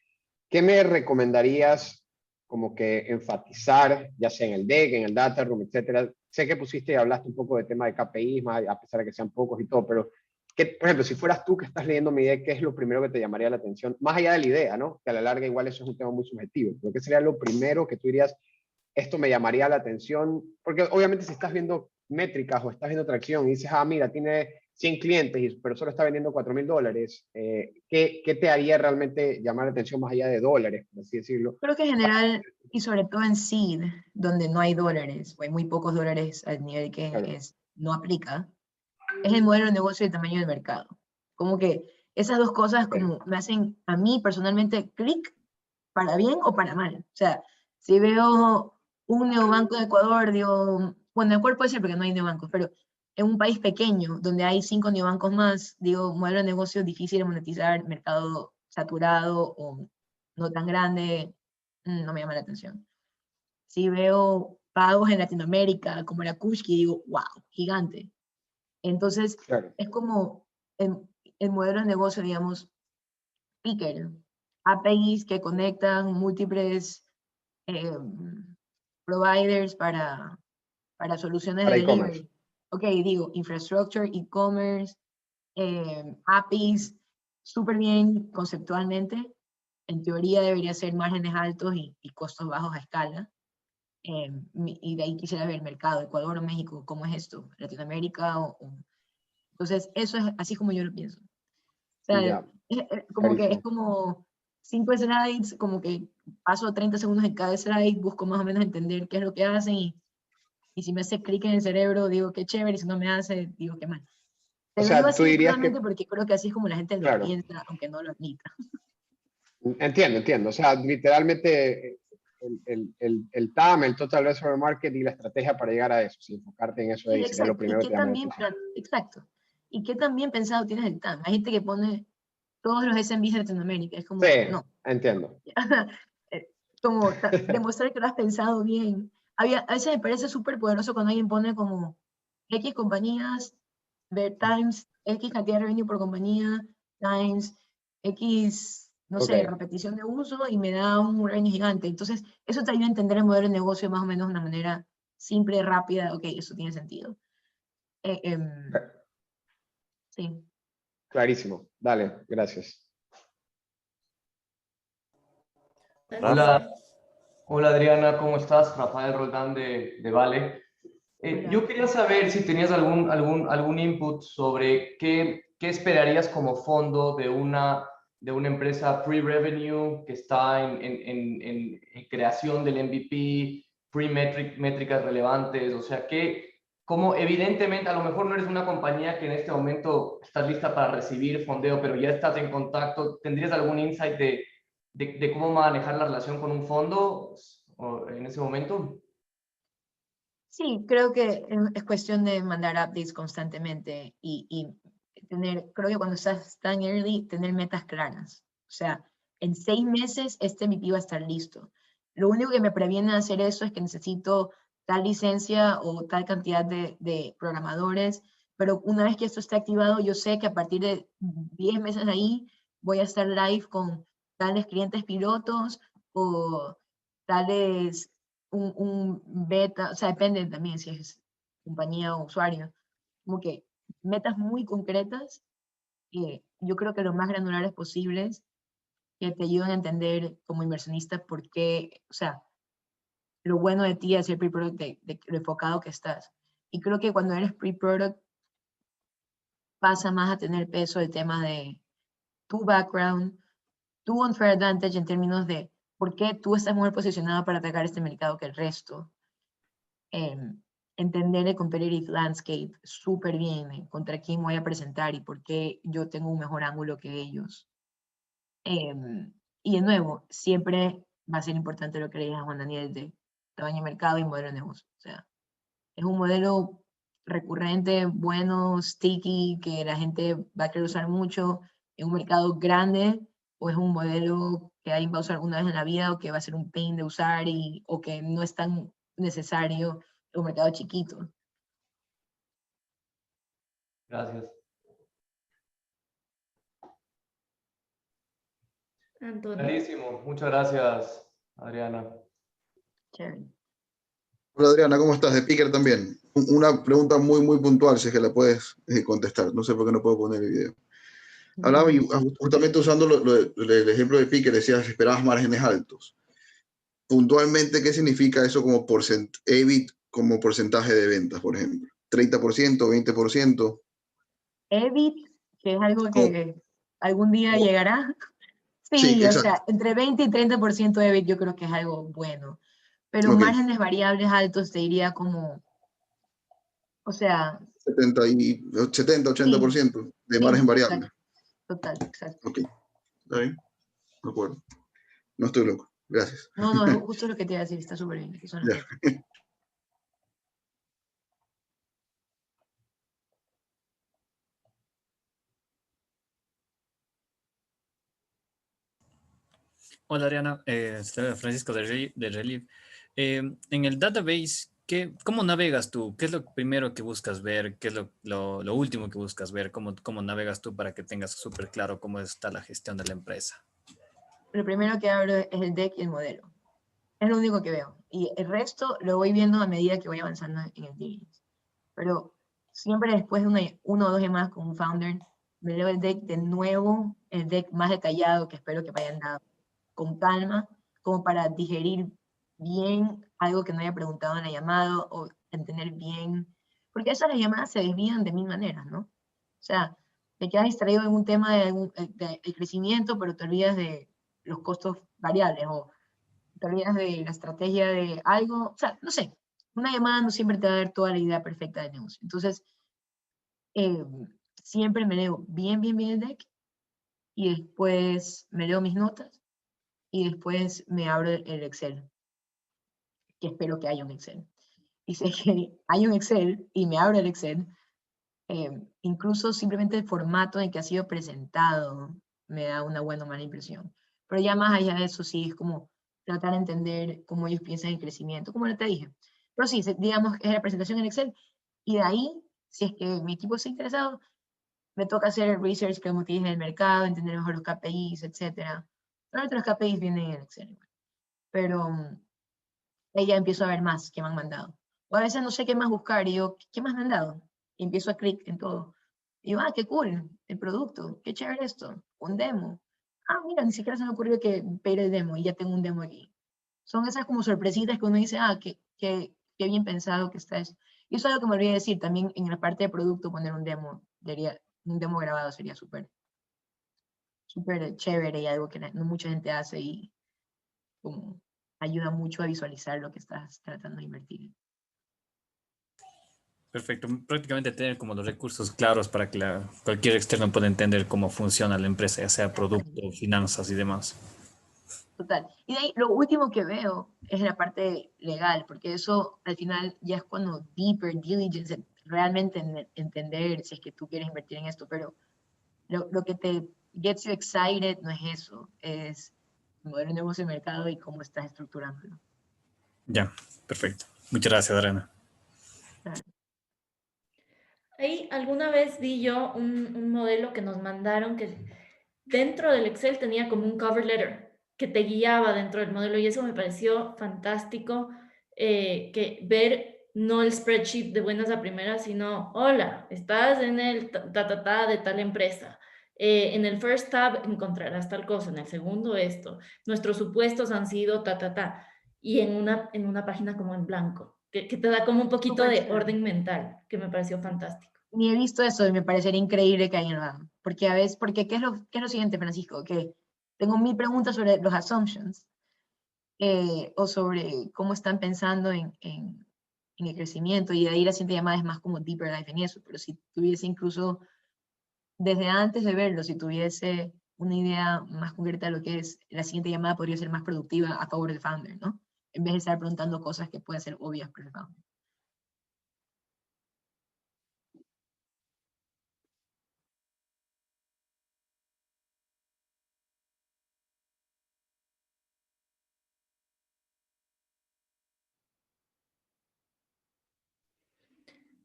¿Qué me recomendarías como que enfatizar, ya sea en el deck, en el data room, etcétera? Sé que pusiste y hablaste un poco de tema de KPIs, a pesar de que sean pocos y todo, pero por ejemplo, si fueras tú que estás leyendo mi deck, ¿qué es lo primero que te llamaría la atención? Más allá de la idea, ¿no? Que a la larga igual eso es un tema muy subjetivo, pero ¿qué sería lo primero que tú dirías, esto me llamaría la atención? Porque obviamente si estás viendo métricas o estás viendo tracción y dices, mira, tiene 100 clientes, pero solo está vendiendo $4,000, ¿qué te haría realmente llamar la atención más allá de dólares, por así decirlo? Creo que en general, y sobre todo en seed, donde no hay dólares, o hay muy pocos dólares al nivel que Claro. no aplica, es el modelo de negocio y el tamaño del mercado. Como que esas dos cosas como me hacen a mí personalmente clic, para bien o para mal. O sea, si veo un neobanco de Ecuador, digo, bueno, Ecuador puede ser porque no hay neobancos, pero en un país pequeño, donde hay 5 neobancos más, digo, modelo de negocio difícil de monetizar, mercado saturado o no tan grande, no me llama la atención. Si veo pagos en Latinoamérica, como la Kushki, digo, wow, gigante. Entonces, Claro. es como el modelo de negocio, digamos, Picker, APIs que conectan múltiples providers para soluciones Para de e-commerce. delivery. Ok, digo, infrastructure, e-commerce, APIs, súper bien conceptualmente. En teoría debería ser márgenes altos y costos bajos a escala. Y de ahí quisiera ver el mercado, Ecuador o México, ¿cómo es esto? ¿Latinoamérica? Entonces, eso es así como yo lo pienso. O sea, Ya, como que es clarísimo. como 5 slides, como que paso 30 segundos en cada slide, busco más o menos entender qué es lo que hacen y si me hace clic en el cerebro, digo qué chévere, y si no me hace, digo qué mal. Te O lo digo sea, tú así dirías realmente que, porque creo que así es como la gente lo claro, piensa, aunque no lo admita. entiendo. O sea, literalmente el TAM, el Total Addressable Market y la estrategia para llegar a eso, si enfocarte en eso Sí, ahí sería lo exacto. Y primero que qué te llama la también, atención. exacto. Y qué tan bien pensado tienes el TAM. Hay gente que pone todos los SMBs de Latinoamérica. Es Sí, como, no. entiendo. Como demostrar que lo has pensado bien. A veces me parece súper poderoso cuando alguien pone como X compañías, ver times, X cantidad de revenue por compañía, times, X, no Ok, sé, repetición de uso y me da un revenue gigante. Entonces, eso te ayuda a entender el modelo de negocio más o menos de una manera simple, rápida. Ok, eso tiene sentido. Sí. clarísimo. Dale, gracias. Rafa. Hola Adriana, ¿cómo estás? Rafael Roldán de Vale. Hola. Yo quería saber si tenías algún input sobre qué esperarías como fondo de una empresa pre-revenue que está en creación del MVP, pre-métricas relevantes, o sea, como evidentemente a lo mejor no eres una compañía que en este momento estás lista para recibir fondeo, pero ya estás en contacto, ¿tendrías algún insight de cómo manejar la relación con un fondo en ese momento? Sí, creo que es cuestión de mandar updates constantemente y creo que cuando estás tan early, tener metas claras. O sea, en 6 meses este MVP va a estar listo. Lo único que me previene de hacer eso es que necesito tal licencia o tal cantidad de programadores, pero una vez que esto esté activado, yo sé que a partir de 10 meses ahí voy a estar live con tales clientes pilotos o tales un beta, o sea, depende también si es compañía o usuario, como que metas muy concretas, yo creo que lo más granulares posibles, que te ayuden a entender como inversionista por qué, o sea, lo bueno de ti es el pre-product, de lo enfocado que estás. Y creo que cuando eres pre-product pasa más a tener peso el tema de tu background, tu unfair advantage en términos de por qué tú estás mejor posicionado para atacar este mercado que el resto. Entender el competitive landscape súper bien, contra quién voy a presentar y por qué yo tengo un mejor ángulo que ellos. Y de nuevo, siempre va a ser importante lo que le dije a Juan Daniel de tamaño de mercado y modelo de negocio. O sea, es un modelo recurrente, bueno, sticky, que la gente va a querer usar mucho en un mercado grande, o es un modelo que alguien va a usar una vez en la vida o que va a ser un pain de usar o que no es tan necesario en un mercado chiquito. Gracias. Antonio. Clarísimo. Muchas gracias, Adriana. Chévere. Hola Adriana, ¿cómo estás? De Picker también. Una pregunta muy puntual, si es que la puedes contestar. No sé por qué no puedo poner el video. Hablaba y justamente usando el ejemplo de Picker, decías esperabas márgenes altos. Puntualmente, ¿qué significa eso como EBIT como porcentaje de ventas, por ejemplo? ¿30%, 20%? EBIT, que es algo que algún día llegará. Sí, Sí, o exacto. sea, entre 20 y 30% de EBIT yo creo que es algo bueno. Pero Ok. márgenes variables altos te diría como, o sea... 70-80% de sí, margen variable. exacto, total, exacto. Ok, está bien, de acuerdo. No estoy loco, gracias. No, es justo lo que te iba a decir, está súper bien. Eso no Ya. Hola Ariana, soy Francisco de Relief. En el database, ¿cómo navegas tú? ¿Qué es lo primero que buscas ver? ¿Qué es lo último que buscas ver? ¿Cómo navegas tú para que tengas súper claro cómo está la gestión de la empresa? Lo primero que abro es el deck y el modelo. Es lo único que veo. Y el resto lo voy viendo a medida que voy avanzando en el diligence. Pero siempre después de uno o dos llamadas con un founder, me leo el deck de nuevo, el deck más detallado que espero que me hayan dado con calma, como para digerir bien algo que no haya preguntado en la llamada o entender bien, porque esas las llamadas se desvían de mil maneras, ¿no? O sea, te quedas distraído en un tema de crecimiento, pero te olvidas de los costos variables o te olvidas de la estrategia de algo, o sea, no sé, una llamada no siempre te va a dar toda la idea perfecta del negocio. Entonces, siempre me leo bien el deck y después me leo mis notas y después me abro el Excel, que espero que haya un Excel. Y sé que hay un Excel y me abro el Excel, incluso simplemente el formato en que ha sido presentado me da una buena o mala impresión. Pero ya más allá de eso, sí, es como tratar de entender cómo ellos piensan en crecimiento, como te dije. Pero sí, digamos que es la presentación en Excel, y de ahí, si es que mi equipo está interesado, me toca hacer el research, como te dije, del mercado, entender mejor los KPIs, etc. Normalmente los KPIs vienen en Excel, pero ahí ya empiezo a ver más que me han mandado. O a veces no sé qué más buscar y yo, ¿qué más me han dado? Y empiezo a clic en todo. Y digo, qué cool, el producto, qué chévere esto, un demo. Mira, ni siquiera se me ocurrió que pedir el demo y ya tengo un demo aquí. Son esas como sorpresitas que uno dice, qué bien pensado que está eso. Y eso es algo que me olvidé decir, también en la parte de producto poner un demo, un demo grabado sería súper chévere y algo que no mucha gente hace y como ayuda mucho a visualizar lo que estás tratando de invertir. Perfecto, prácticamente tener como los recursos claros para que cualquier externo pueda entender cómo funciona la empresa, ya sea producto, finanzas y demás. Total. Y de ahí lo último que veo es la parte legal, porque eso al final ya es cuando deeper diligence, realmente entender si es que tú quieres invertir en esto, pero lo que te gets you excited no es eso, es el modelo de negocio de mercado y cómo estás estructurándolo. Ya, perfecto. Muchas gracias, Adriana. Claro. Ahí alguna vez vi yo un modelo que nos mandaron que dentro del Excel tenía como un cover letter que te guiaba dentro del modelo y eso me pareció fantástico, que ver no el spreadsheet de buenas a primeras, sino, hola, estás en el de tal empresa. En el first tab encontrarás tal cosa, en el segundo esto. Nuestros supuestos han sido y en una página como en blanco, que te da como un poquito de orden mental, que me pareció fantástico. Ni he visto eso y me parecería increíble que alguien lo haga. Porque ¿qué es lo siguiente, Francisco? Que tengo 1000 preguntas sobre los assumptions. o sobre cómo están pensando en el crecimiento, y de ahí la siguiente llamada es más como deeper dive en eso, pero si tuviese incluso, desde antes de verlo, si tuviese una idea más concreta de lo que es, la siguiente llamada podría ser más productiva a favor del founder, ¿no? En vez de estar preguntando cosas que pueden ser obvias para el founder.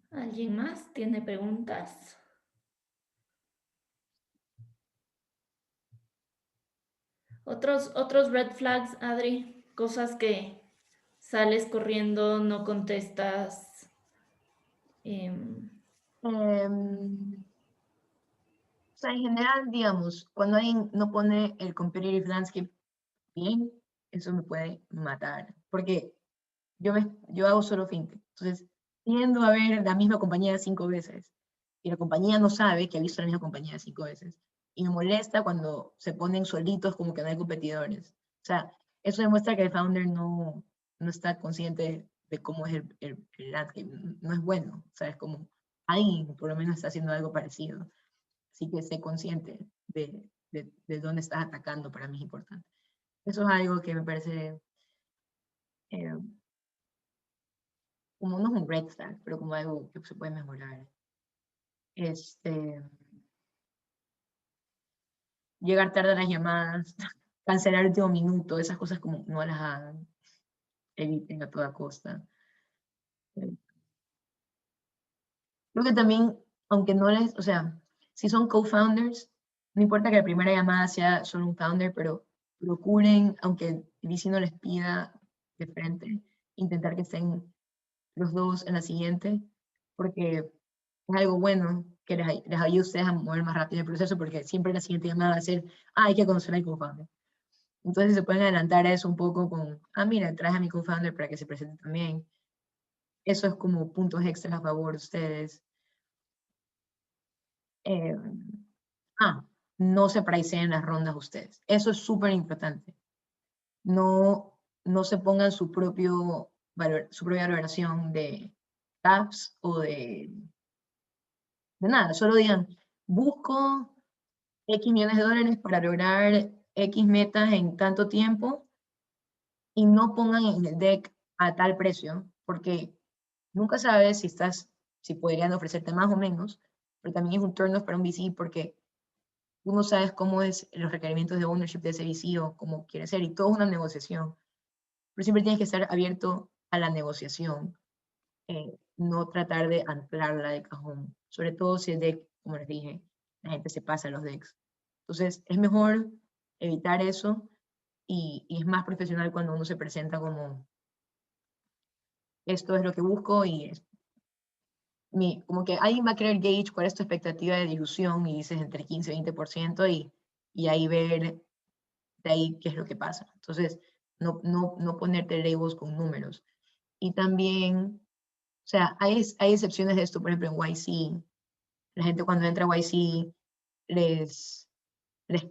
¿Alguien más tiene preguntas? Otros red flags, Adri, cosas que sales corriendo, no contestas. O sea, en general, digamos, cuando alguien no pone el competitive landscape bien, eso me puede matar, porque yo hago solo fintech, entonces tiendo a ver la misma compañía 5 veces, y la compañía no sabe que ha visto la misma compañía 5 veces, y me molesta cuando se ponen solitos como que no hay competidores. O sea, eso demuestra que el founder no está consciente de cómo es el landscape, no es bueno, o sea, es como alguien por lo menos está haciendo algo parecido, así que sé consciente de dónde estás atacando, para mí es importante. Eso es algo que me parece como no es un red flag, pero como algo que se puede mejorar. Llegar tarde a las llamadas, cancelar el último minuto, esas cosas como no las hagan, eviten a toda costa. Creo que también, aunque no les, o sea, si son co-founders, no importa que la primera llamada sea solo un founder, pero procuren, aunque el VC no les pida de frente, intentar que estén los dos en la siguiente, porque es algo bueno que les ayude a ustedes a mover más rápido el proceso, porque siempre la siguiente llamada va a ser, hay que conocer al co-founder. Entonces se pueden adelantar a eso un poco con, mira, traje a mi co-founder para que se presente también. Eso es como puntos extras a favor de ustedes. No se priceen las rondas ustedes. Eso es súper importante. No se pongan su propia valoración de apps o de nada. Solo digan, busco X millones de dólares para lograr X metas en tanto tiempo, y no pongan en el deck a tal precio, porque nunca sabes si podrían ofrecerte más o menos, pero también es un turn off para un VC, porque tú no sabes cómo es los requerimientos de ownership de ese VC o cómo quiere ser, y todo es una negociación. Pero siempre tienes que estar abierto a la negociación, no tratar de anclarla de cajón, sobre todo si el deck, como les dije, la gente se pasa a los decks. Entonces es mejor evitar eso, y es más profesional cuando uno se presenta como, esto es lo que busco, y como que alguien va a querer gauge cuál es tu expectativa de dilución, y dices entre 15 y 20%, y ahí ver de ahí qué es lo que pasa. Entonces, no ponerte labels con números. Y también, o sea, hay excepciones de esto, por ejemplo, en YC, la gente cuando entra a YC les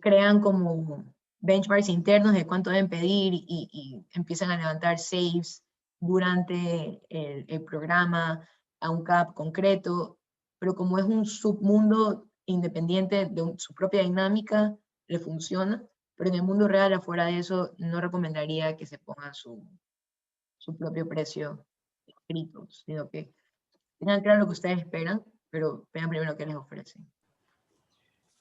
crean como benchmarks internos de cuánto deben pedir, y empiezan a levantar saves durante el programa a un cap concreto, pero como es un submundo independiente de su propia dinámica, le funciona, pero en el mundo real, afuera de eso, no recomendaría que se pongan su propio precio escrito, sino que tengan claro lo que ustedes esperan, pero vean primero qué les ofrecen.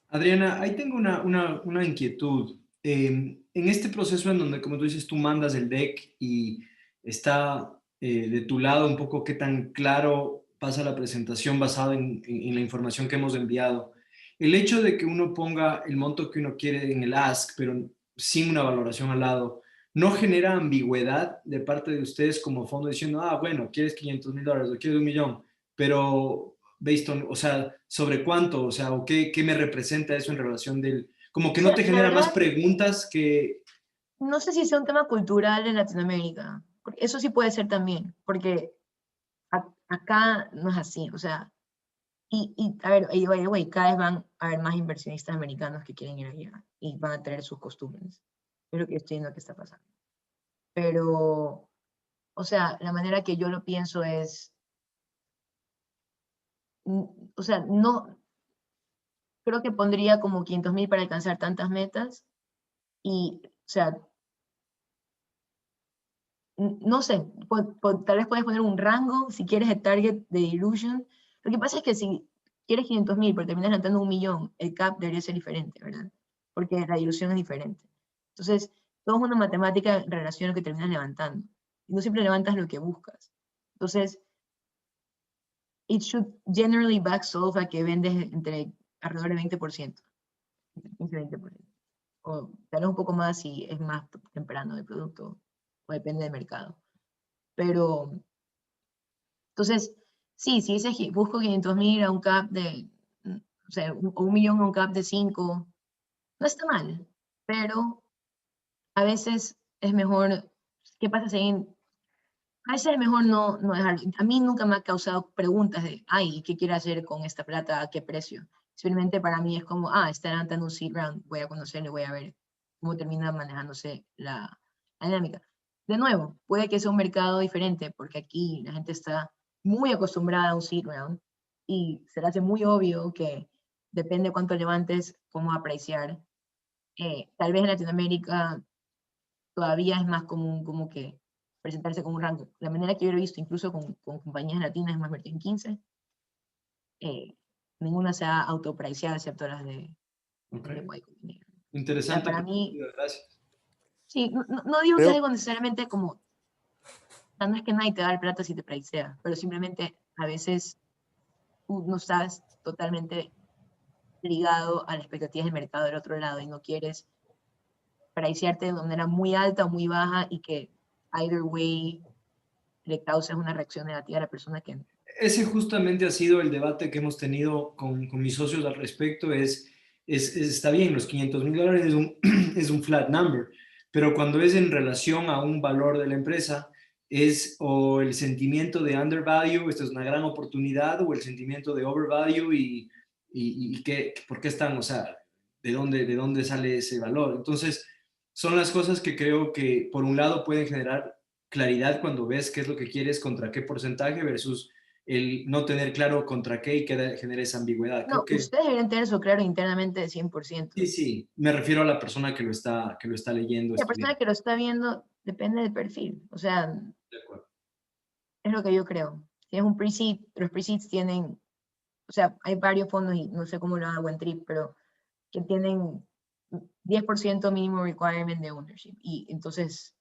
Adriana, ahí tengo una inquietud. En este proceso en donde, como tú dices, tú mandas el deck y está de tu lado un poco qué tan claro pasa la presentación basado en la información que hemos enviado. El hecho de que uno ponga el monto que uno quiere en el ask, pero sin una valoración al lado, ¿no genera ambigüedad de parte de ustedes como fondo diciendo, bueno, quieres $500,000 o quieres 1,000,000, pero based on, o sea, sobre cuánto, o sea, o qué me representa eso en relación del, como que no te genera más preguntas que... No sé si sea un tema cultural en Latinoamérica, porque eso sí puede ser también, porque acá no es así, o sea, a ver, cada vez van a haber más inversionistas americanos que quieren ir allá, y van a traer sus costumbres. Es lo que estoy viendo que está pasando. pero, o sea, la manera que yo lo pienso es, o sea, no, creo que pondría como 500,000 para alcanzar tantas metas y, o sea, no sé, tal vez puedes poner un rango si quieres el target de Illusion. Lo que pasa es que si quieres 500,000 pero terminas levantando 1 millón, el cap debería ser diferente, ¿verdad? Porque la ilusión es diferente. Entonces, todo es una matemática en relación a lo que terminas levantando. Y no siempre levantas lo que buscas. Entonces, it should generally back solve a que vendes entre alrededor de 20%, entre 15 y 20%. O tal vez un poco más si es más temprano el producto, o depende del mercado. Pero, entonces, sí, si dices que busco 500,000 a un cap de, o sea, 1 millón a un cap de 5, no está mal, pero a veces es mejor, ¿qué pasa si a veces es mejor no dejarlo? A mí nunca me ha causado preguntas de, ay, ¿qué quiere hacer con esta plata? ¿A qué precio? Simplemente para mí es como, está levantando un seed round, voy a conocerlo, voy a ver cómo termina manejándose la dinámica. De nuevo, puede que sea un mercado diferente, porque aquí la gente está muy acostumbrada a un seed round y se le hace muy obvio que depende de cuánto levantes, cómo apreciar. Tal vez en Latinoamérica todavía es más común como que presentarse con un rango. La manera que yo lo he visto, incluso con compañías latinas, hemos invertido en 15, ninguna se ha autopreciado excepto las de Y Combinator. Interesante. Para mí, Gracias. sí, no digo que Creo- algo necesariamente como, no es que nadie te da el plata si te pricea, pero simplemente a veces tú no estás totalmente ligado a las expectativas del mercado del otro lado y no quieres pricearte de una manera muy alta o muy baja y que either way le causes una reacción negativa a la persona que... Ese justamente ha sido el debate que hemos tenido con mis socios al respecto. Está bien, los $500,000 es un flat number, pero cuando es en relación a un valor de la empresa, es o el sentimiento de undervalue, esta es una gran oportunidad, o el sentimiento de overvalue y ¿por qué están? O sea, ¿de dónde sale ese valor? Entonces, son las cosas que creo que por un lado pueden generar claridad cuando ves qué es lo que quieres, contra qué porcentaje versus el no tener claro contra qué y que genera esa ambigüedad. Creo No, que ustedes deberían tener eso claro internamente de 100%. sí, me refiero a la persona que lo está leyendo, La persona estudiando. que lo está viendo depende del perfil, o sea, De acuerdo. es lo que yo creo. Si es un pre-seed, los pre-seeds tienen, o sea, hay varios fondos y no sé cómo lo haga Wentrip, pero que tienen 10% mínimo requirement de ownership y entonces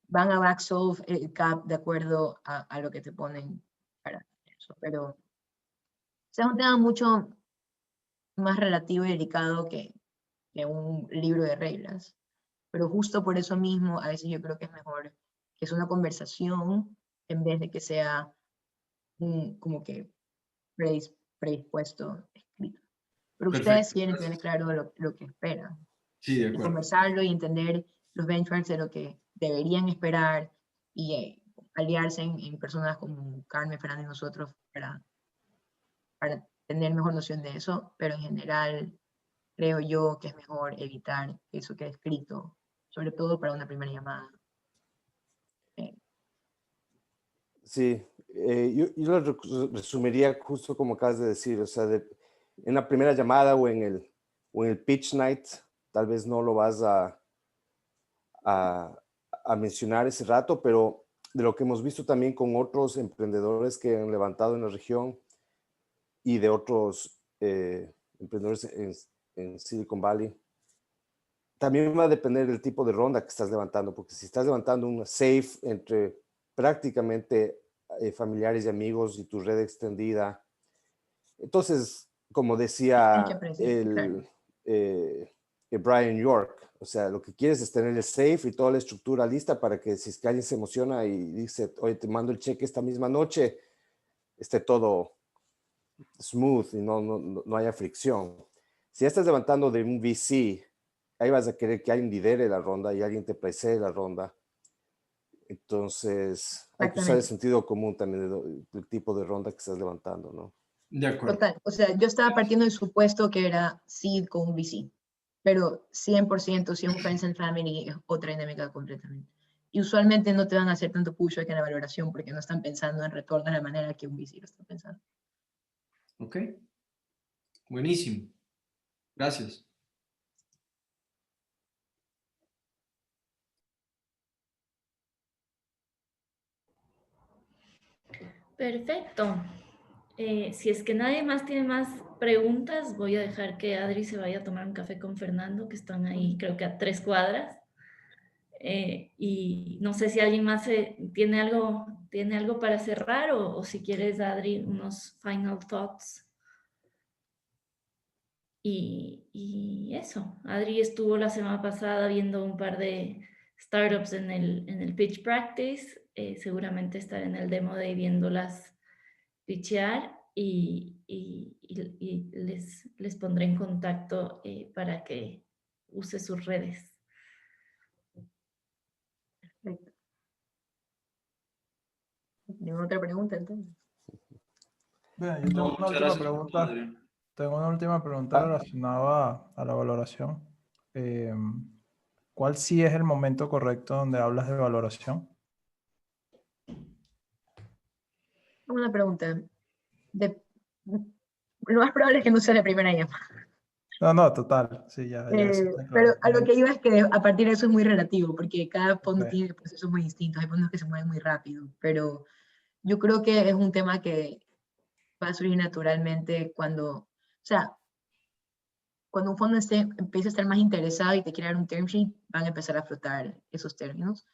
van a backsolve el cap de acuerdo a lo que te ponen para eso, pero o sea, es un tema mucho más relativo y delicado que un libro de reglas, pero justo por eso mismo a veces yo creo que es mejor que es una conversación en vez de que sea como que predispuesto escrito. Pero ustedes Perfecto. tienen que tener claro lo que esperan Sí, de y acuerdo. conversarlo y entender los benchmarks de lo que deberían esperar y aliarse en personas como Carmen, Fernando y nosotros para tener mejor noción de eso, pero en general creo yo que es mejor evitar que eso quede escrito, sobre todo para una primera llamada. Sí, yo lo resumiría justo como acabas de decir, o sea, en la primera llamada o en el pitch night, tal vez no lo vas a mencionar ese rato, pero de lo que hemos visto también con otros emprendedores que han levantado en la región y de otros emprendedores en Silicon Valley, también va a depender del tipo de ronda que estás levantando, porque si estás levantando una safe entre prácticamente familiares y amigos y tu red extendida, entonces, como decía Hay que apreciar, claro. Brian York, o sea, lo que quieres es tener el safe y toda la estructura lista para que si es que alguien se emociona y dice, oye, te mando el cheque esta misma noche, esté todo smooth y no haya fricción. Si ya estás levantando de un VC, ahí vas a querer que alguien lidere la ronda y alguien te precede la ronda. Entonces, hay que usar el sentido común también del tipo de ronda que estás levantando, ¿no? De acuerdo. Total, o sea, yo estaba partiendo del supuesto que era seed con un VC, pero 100% si es un Friends and Family es otra dinámica completamente. Y usualmente no te van a hacer tanto pushback en la valoración porque no están pensando en retorno de la manera que un VC lo está pensando. Ok. Buenísimo. Gracias. Perfecto. Si es que nadie más tiene más preguntas, voy a dejar que Adri se vaya a tomar un café con Fernando, que están ahí creo que a 3 cuadras. Y no sé si alguien más tiene algo para cerrar o si quieres, Adri, unos final thoughts. Y eso, Adri estuvo la semana pasada viendo un par de startups en el Pitch Practice, seguramente estará en el Demo Day viéndolas pitchear y les pondré en contacto para que use sus redes. Perfecto. ¿Ninguna otra pregunta entonces? Bien, yo tengo una Muchas última gracias, pregunta. Adrián. Tengo una última pregunta relacionada a la valoración. ¿Cuál sí es el momento correcto donde hablas de valoración? Una pregunta. Lo más probable es que no sea la primera llamada. No, total. Sí, ya eso está Pero claro. a lo que iba es que a partir de eso es muy relativo, porque cada fondo Ok. tiene procesos muy distintos. Hay fondos que se mueven muy rápido, pero yo creo que es un tema que va a surgir naturalmente cuando un fondo empiece a estar más interesado y te quiera dar un term sheet, van a empezar a flotar esos términos,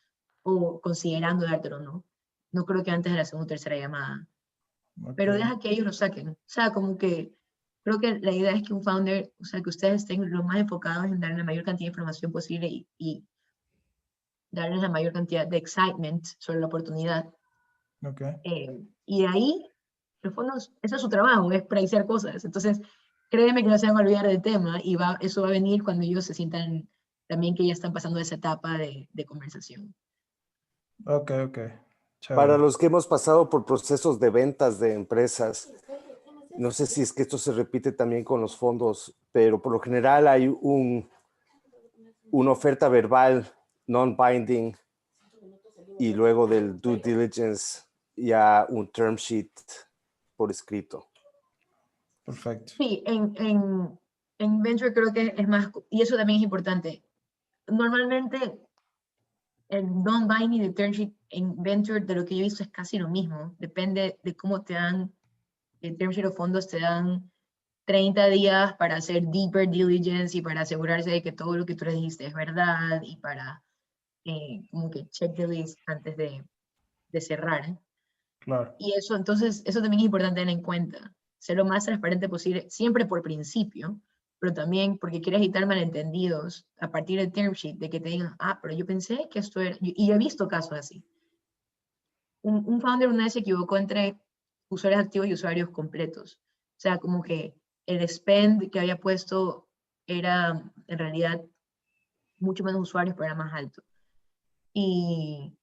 o considerando dártelo o no. No creo que antes de la segunda o tercera llamada. Pero Ok. deja que ellos lo saquen. O sea, como que creo que la idea es que un founder, o sea, que ustedes estén lo más enfocados en darle la mayor cantidad de información posible y darles la mayor cantidad de excitement sobre la oportunidad. Ok. Y de ahí, los fondos, ese es su trabajo, es pricear cosas. Entonces, créeme que no se van a olvidar del tema y eso va a venir cuando ellos se sientan también que ya están pasando esa etapa de conversación. Ok. Para Chévere. los que hemos pasado por procesos de ventas de empresas, no sé si es que esto se repite también con los fondos, pero por lo general hay una oferta verbal non-binding y luego del due diligence ya un term sheet por escrito. Perfecto. Sí, en venture creo que es más, y eso también es importante. Normalmente el non-binding de term sheet en venture, de lo que yo he visto, es casi lo mismo. Depende de cómo te dan, el term sheet o fondos te dan 30 días para hacer deeper diligence y para asegurarse de que todo lo que tú les dijiste es verdad y para como que check the list antes de cerrar. Claro. Y eso, entonces, eso también es importante tener en cuenta. Ser lo más transparente posible, siempre por principio, pero también porque quieres evitar malentendidos a partir del term sheet, de que te digan, pero yo pensé que esto era, y yo he visto casos así. Un founder una vez se equivocó entre usuarios activos y usuarios completos. O sea, como que el spend que había puesto era en realidad mucho menos usuarios, pero era más alto. Y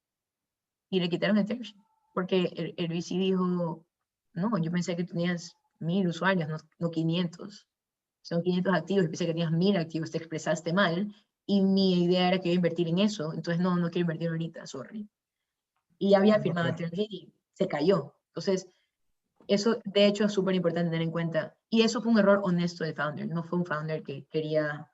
le quitaron el term sheet, porque el VC dijo, no, yo pensé que tenías 1000 usuarios, no 500. Son 500 activos, yo pensé que tenías 1000 activos, te expresaste mal, y mi idea era que iba a invertir en eso, entonces no quiero invertir ahorita, sorry. Y había firmado el Ok. term sheet y se cayó. Entonces, eso de hecho es súper importante tener en cuenta. Y eso fue un error honesto del founder, no fue un founder que quería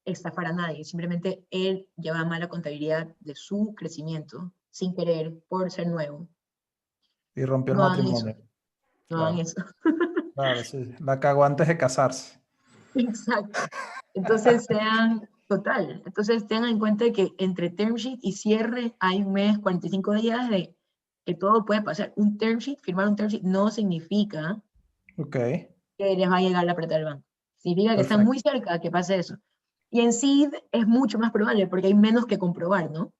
estafar a nadie, simplemente él llevaba mala contabilidad de su crecimiento, sin querer, por ser nuevo. Y rompió el No hagan eso, matrimonio. no hagan Claro. eso. Claro, sí. La cagó antes de casarse. Exacto. Entonces entonces tengan en cuenta que entre term sheet y cierre hay un mes, 45 días de que todo puede pasar. Un term sheet, firmar un term sheet no significa Ok. que les va a llegar la plata del banco. Significa que están Perfecto. muy cerca de que pase eso. Y en seed es mucho más probable porque hay menos que comprobar, ¿no?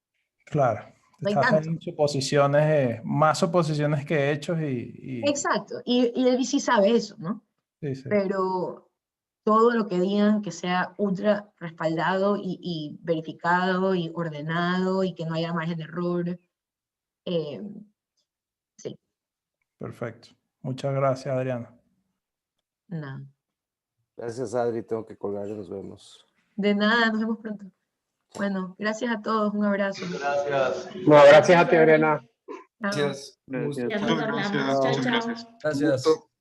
Claro. No hay Estás tanto. en suposiciones, más suposiciones que hechos Exacto. Y el VC sabe eso, ¿no? sí. Pero todo lo que digan que sea ultra respaldado y verificado y ordenado y que no haya margen de error. Sí, Perfecto. Muchas gracias, Adriana. nada. Gracias, Adri. Tengo que colgar y nos vemos. De nada, nos vemos pronto. Bueno, gracias a todos, un abrazo. Gracias. No, gracias a ti, Adriana. Chao. Gracias. Un gusto. Ya nos Muchas hablamos. gracias. Chao, Muchas chao. gracias. Un Gracias. gusto.